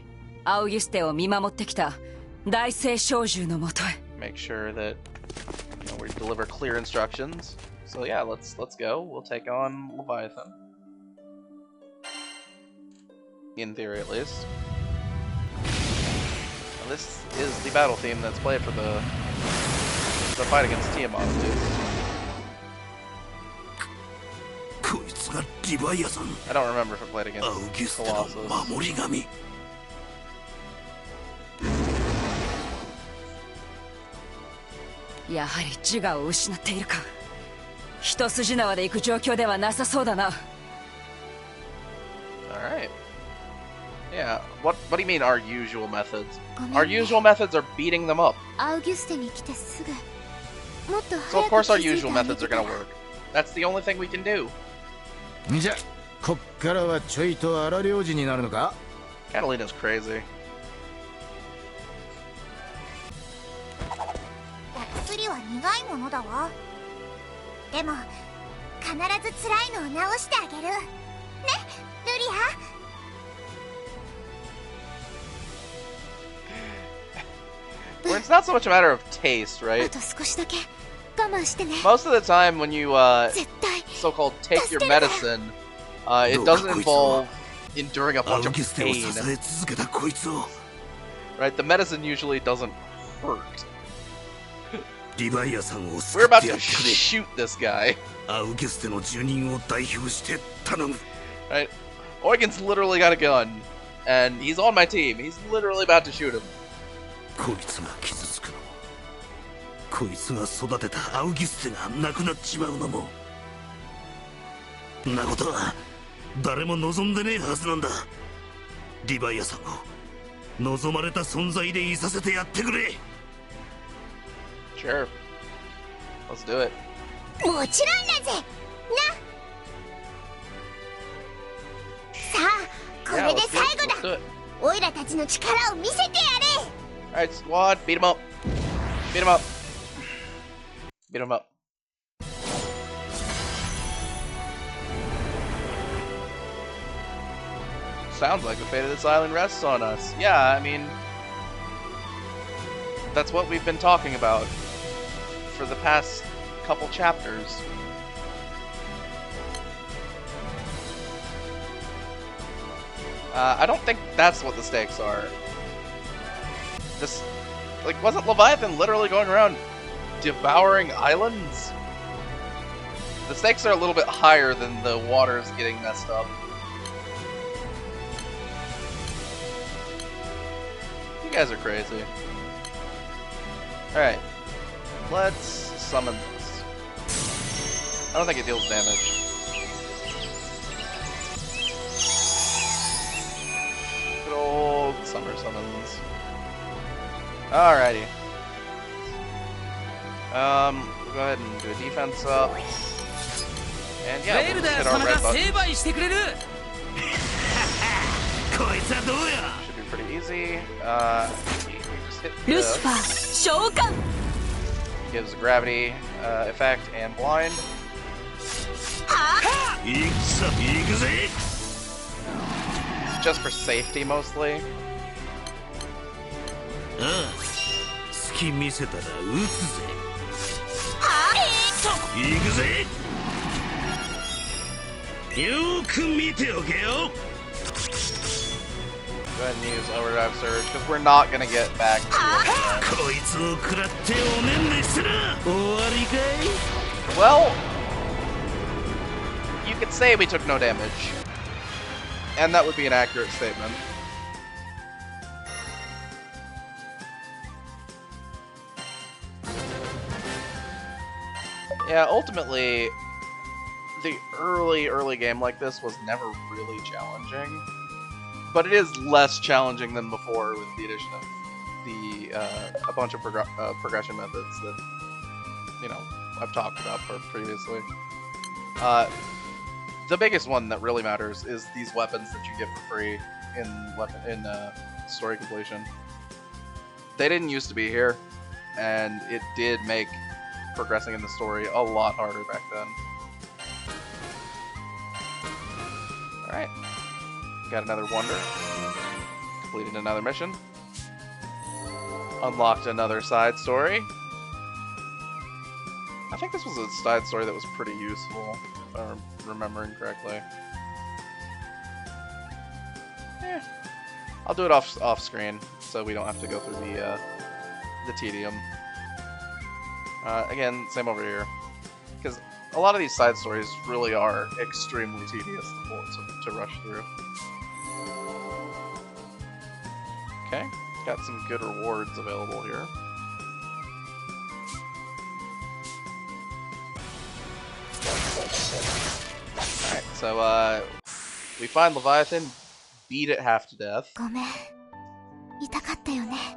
アウギュステを見守ってきた大聖小獣のもとへ。Make sure that we deliver clear instructions. So yeah, let's go. We'll take on Leviathan. In theory, at least. Now, this is the battle theme that's played for the fight against Tiamat, too. こいつがリヴァイアさん。 I don't remember if I played against アウギュステの Colossus. 守り神。やはり自我を失っているか。一筋縄で行く状況ではなさそうだな。Alright. Yeah, what do you mean our usual methods? Our usual methods are beating them up. アウギュステに来てすぐ。もっと So 早 of く course our 気づい usual てあげ methods て are たら gonna work. That's the only thing we can do. じゃ、こっからはちょいと荒領事になるのか。 Catalina's crazy. お薬は苦いものだわ。でも必ず辛いのを治してあげるね、ルリア。 Where it's not so much a matter of taste, あ right? と少しだけ我慢してね。 Most of the time when you 絶対 so-called take your medicine, it doesn't involve enduring a ア bunch ウ of ギステを支 pain, え続けたこいつを。 right? The medicine usually doesn't hurt. リヴァイアさんを We're 救っ about てや to ってくれ。 shoot this guy. アウギュステの住人を代表して頼む。 Right? Eugen's literally got a gun, and he's on my team. He's literally about to shoot him. こいつが傷つくのも、こいつが育てたアウギュステが亡くなっちまうのも、んなことは誰も望んでねえはずなんだ。リヴァイアさんを望まれた存在でいさせてやってくれ。 Sure. Let's do it. もちろんだぜな。さあこ Yeah, れで let's do 最 it. 後 Let's do だ。 it. オイラたちの力を見せてやれ。 Alright, squad, beat him up. Beat him up. Beat him up. Sounds like the fate of this island rests on us. Yeah, I mean, that's what we've been talking about for the past couple chapters. I don't think that's what the stakes are. This, like, wasn't Leviathan literally going around devouring islands? The stakes are a little bit higher than the waters getting messed up. You guys are crazy. Alright. Let's summon this. I don't think it deals damage. Good old summer summons. Alrighty. Go ahead and do a defense up. And yeah, we'll just hit our red buttons. Should be pretty easy. We just hit this. Gives a gravity effect and blind. Just for safety mostly. 好き見せたら撃つぜ。行くぜ。よく見ておけよ。 Go ahead and use overdrive surge because we're not gonna get back to it. こいつを食らっておねんねしたら終わりかい。 Well, you could say we took no damage, and that would be an accurate statement. Yeah, ultimately, the early game like this was never really challenging, but it is less challenging than before with the addition of the a bunch of progression methods that, you know, I've talked about previously. The biggest one that really matters is these weapons that you get for free in story completion. They didn't used to be here, and it did make progressing in the story a lot harder back then. Alright. Got another wonder. Completed another mission. Unlocked another side story. I think this was a side story that was pretty useful, if I'm remembering correctly. I'll do it off screen, so we don't have to go through the tedium. Again, same over here, because a lot of these side stories really are extremely tedious to rush through. Okay, got some good rewards available here. Alright, so we find Leviathan, beat it half to death. ごめん。痛かったよね。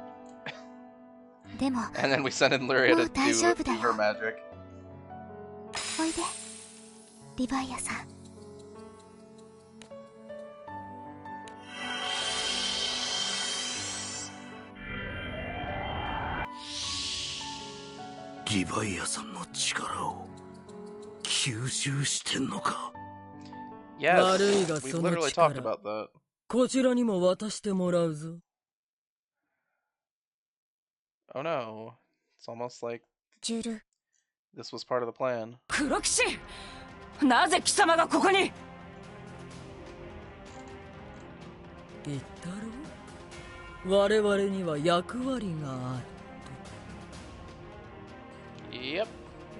でも、 And then we send in Lyria to do her magic. おいで、リヴァイアさん。リヴァイアさんの力を吸収してんのか。 Yes, 悪いが we その literally talked 力 about that. こちらにも渡してもらうぞ。 Oh no, it's almost like ジュル。 this was part of the plan. 黒騎士、なぜ貴様がここに？言ったろ？我々には役割がある。Yep.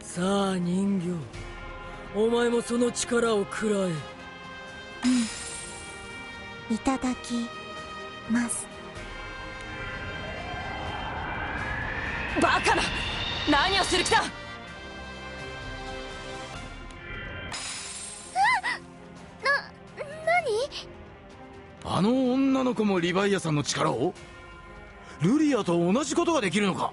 さあ人形、お前もその力を食らえ。いただきます。バカな、何をする気だ。あの女の子もリヴァイアさんの力を？ルリアと同じことができるのか？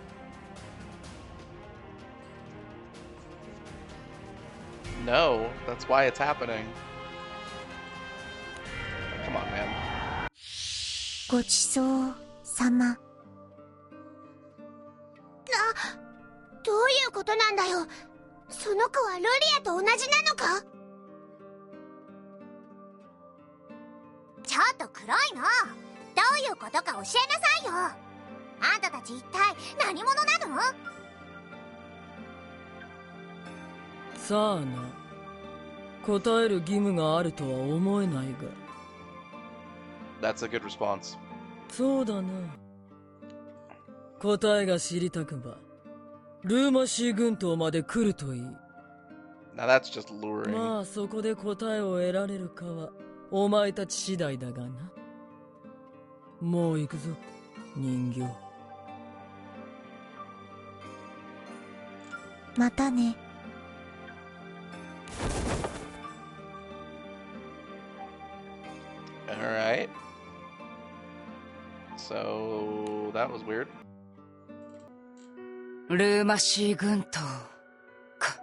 No, that's why it's happening. Come on, man. ごちそうさま。どういうことなんだよ。その子はルリアと同じなのか？ちょっと黒いの。どういうことか教えなさいよ。あんたたち一体何者なの？さあな、答える義務があるとは思えないが。 That's a good response. そうだな。答えが知りたくばルーマシー群島まで来るといい。 Now that's just luring. まあそこで答えを得られるかはお前たち次第だがな。もう行くぞ人形。またね。Alright. So, that was weird. ルーマシー群島か。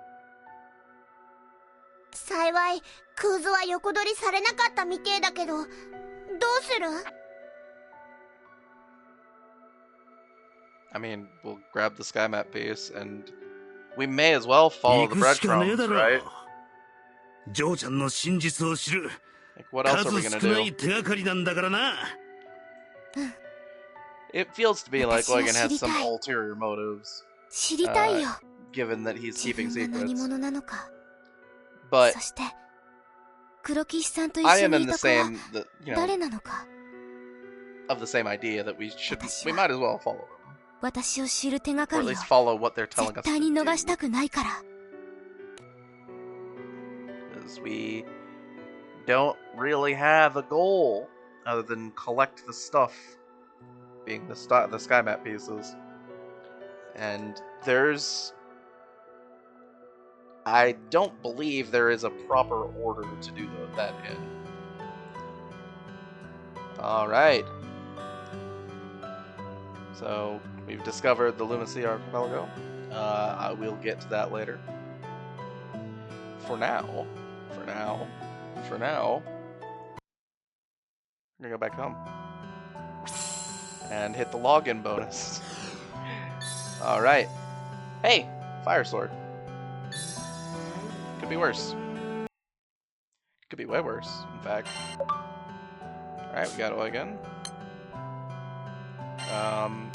幸いクーズは横取りされなかったみてえだけど、どうする？ I mean, we'll grab the sky map piece and we may as well follow the breadcrumbs, right? ジョーちゃんの真実を知る Like, what else are we 数 gonna 少ない do? 手がかりなんだからな。 It feels to me like Logan has some 私は知りたい。 ulterior motives, 知りたいよ。 given that he's 自 keeping 分が何 secrets. 者なのか。 But そして黒騎士さんと一 I 緒 am に in い the た子は same, you know, 誰なのか。 of the same idea that we should, 私 we は might as well follow them, 私を知る手がか or at りを least follow what they're telling 絶 us 対 to に逃し do. たくないから。 Because we don't really have a goal other than collect the stuff, being the sky map pieces. And I don't believe there is a proper order to do that in. Alright. So, we've discovered the Lunacy Archipelago. I will get to that later. For now, we're gonna go back home. And hit the login bonus. Alright. Hey! Fire sword. Could be worse. Could be way worse, in fact. Alright, we got Eugen.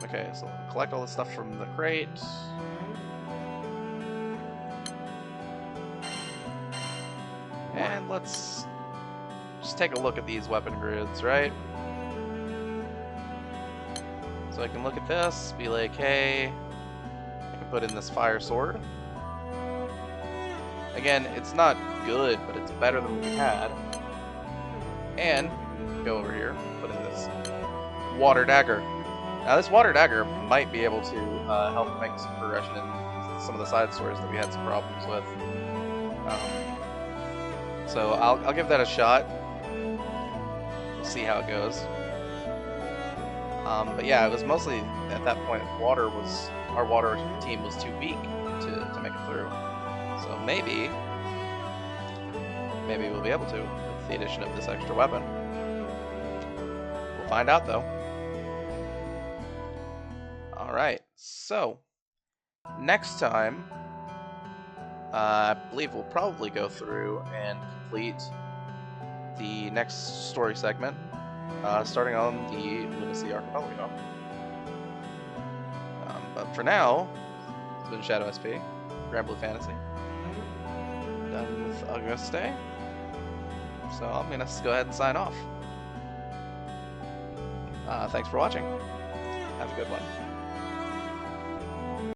Okay, so collect all the stuff from the crate. And let's just take a look at these weapon grids, right? So I can look at this, be like, hey, I can put in this fire sword. Again, it's not good, but it's better than what we had. And go over here, put in this water dagger. Now this water dagger might be able to help make some progression in some of the side stories that we had some problems with. So I'll give that a shot. We'll see how it goes. But yeah, it was mostly at that point our water team was too weak to make it through. So maybe we'll be able to with the addition of this extra weapon. We'll find out though. Alright, so next time I believe we'll probably go through and complete the next story segment, starting on the Lunacy Archipelago. But for now, it's been Shadow SP, Granblue Fantasy, done with Auguste. So I'm gonna go ahead and sign off. Thanks for watching. Have a good one.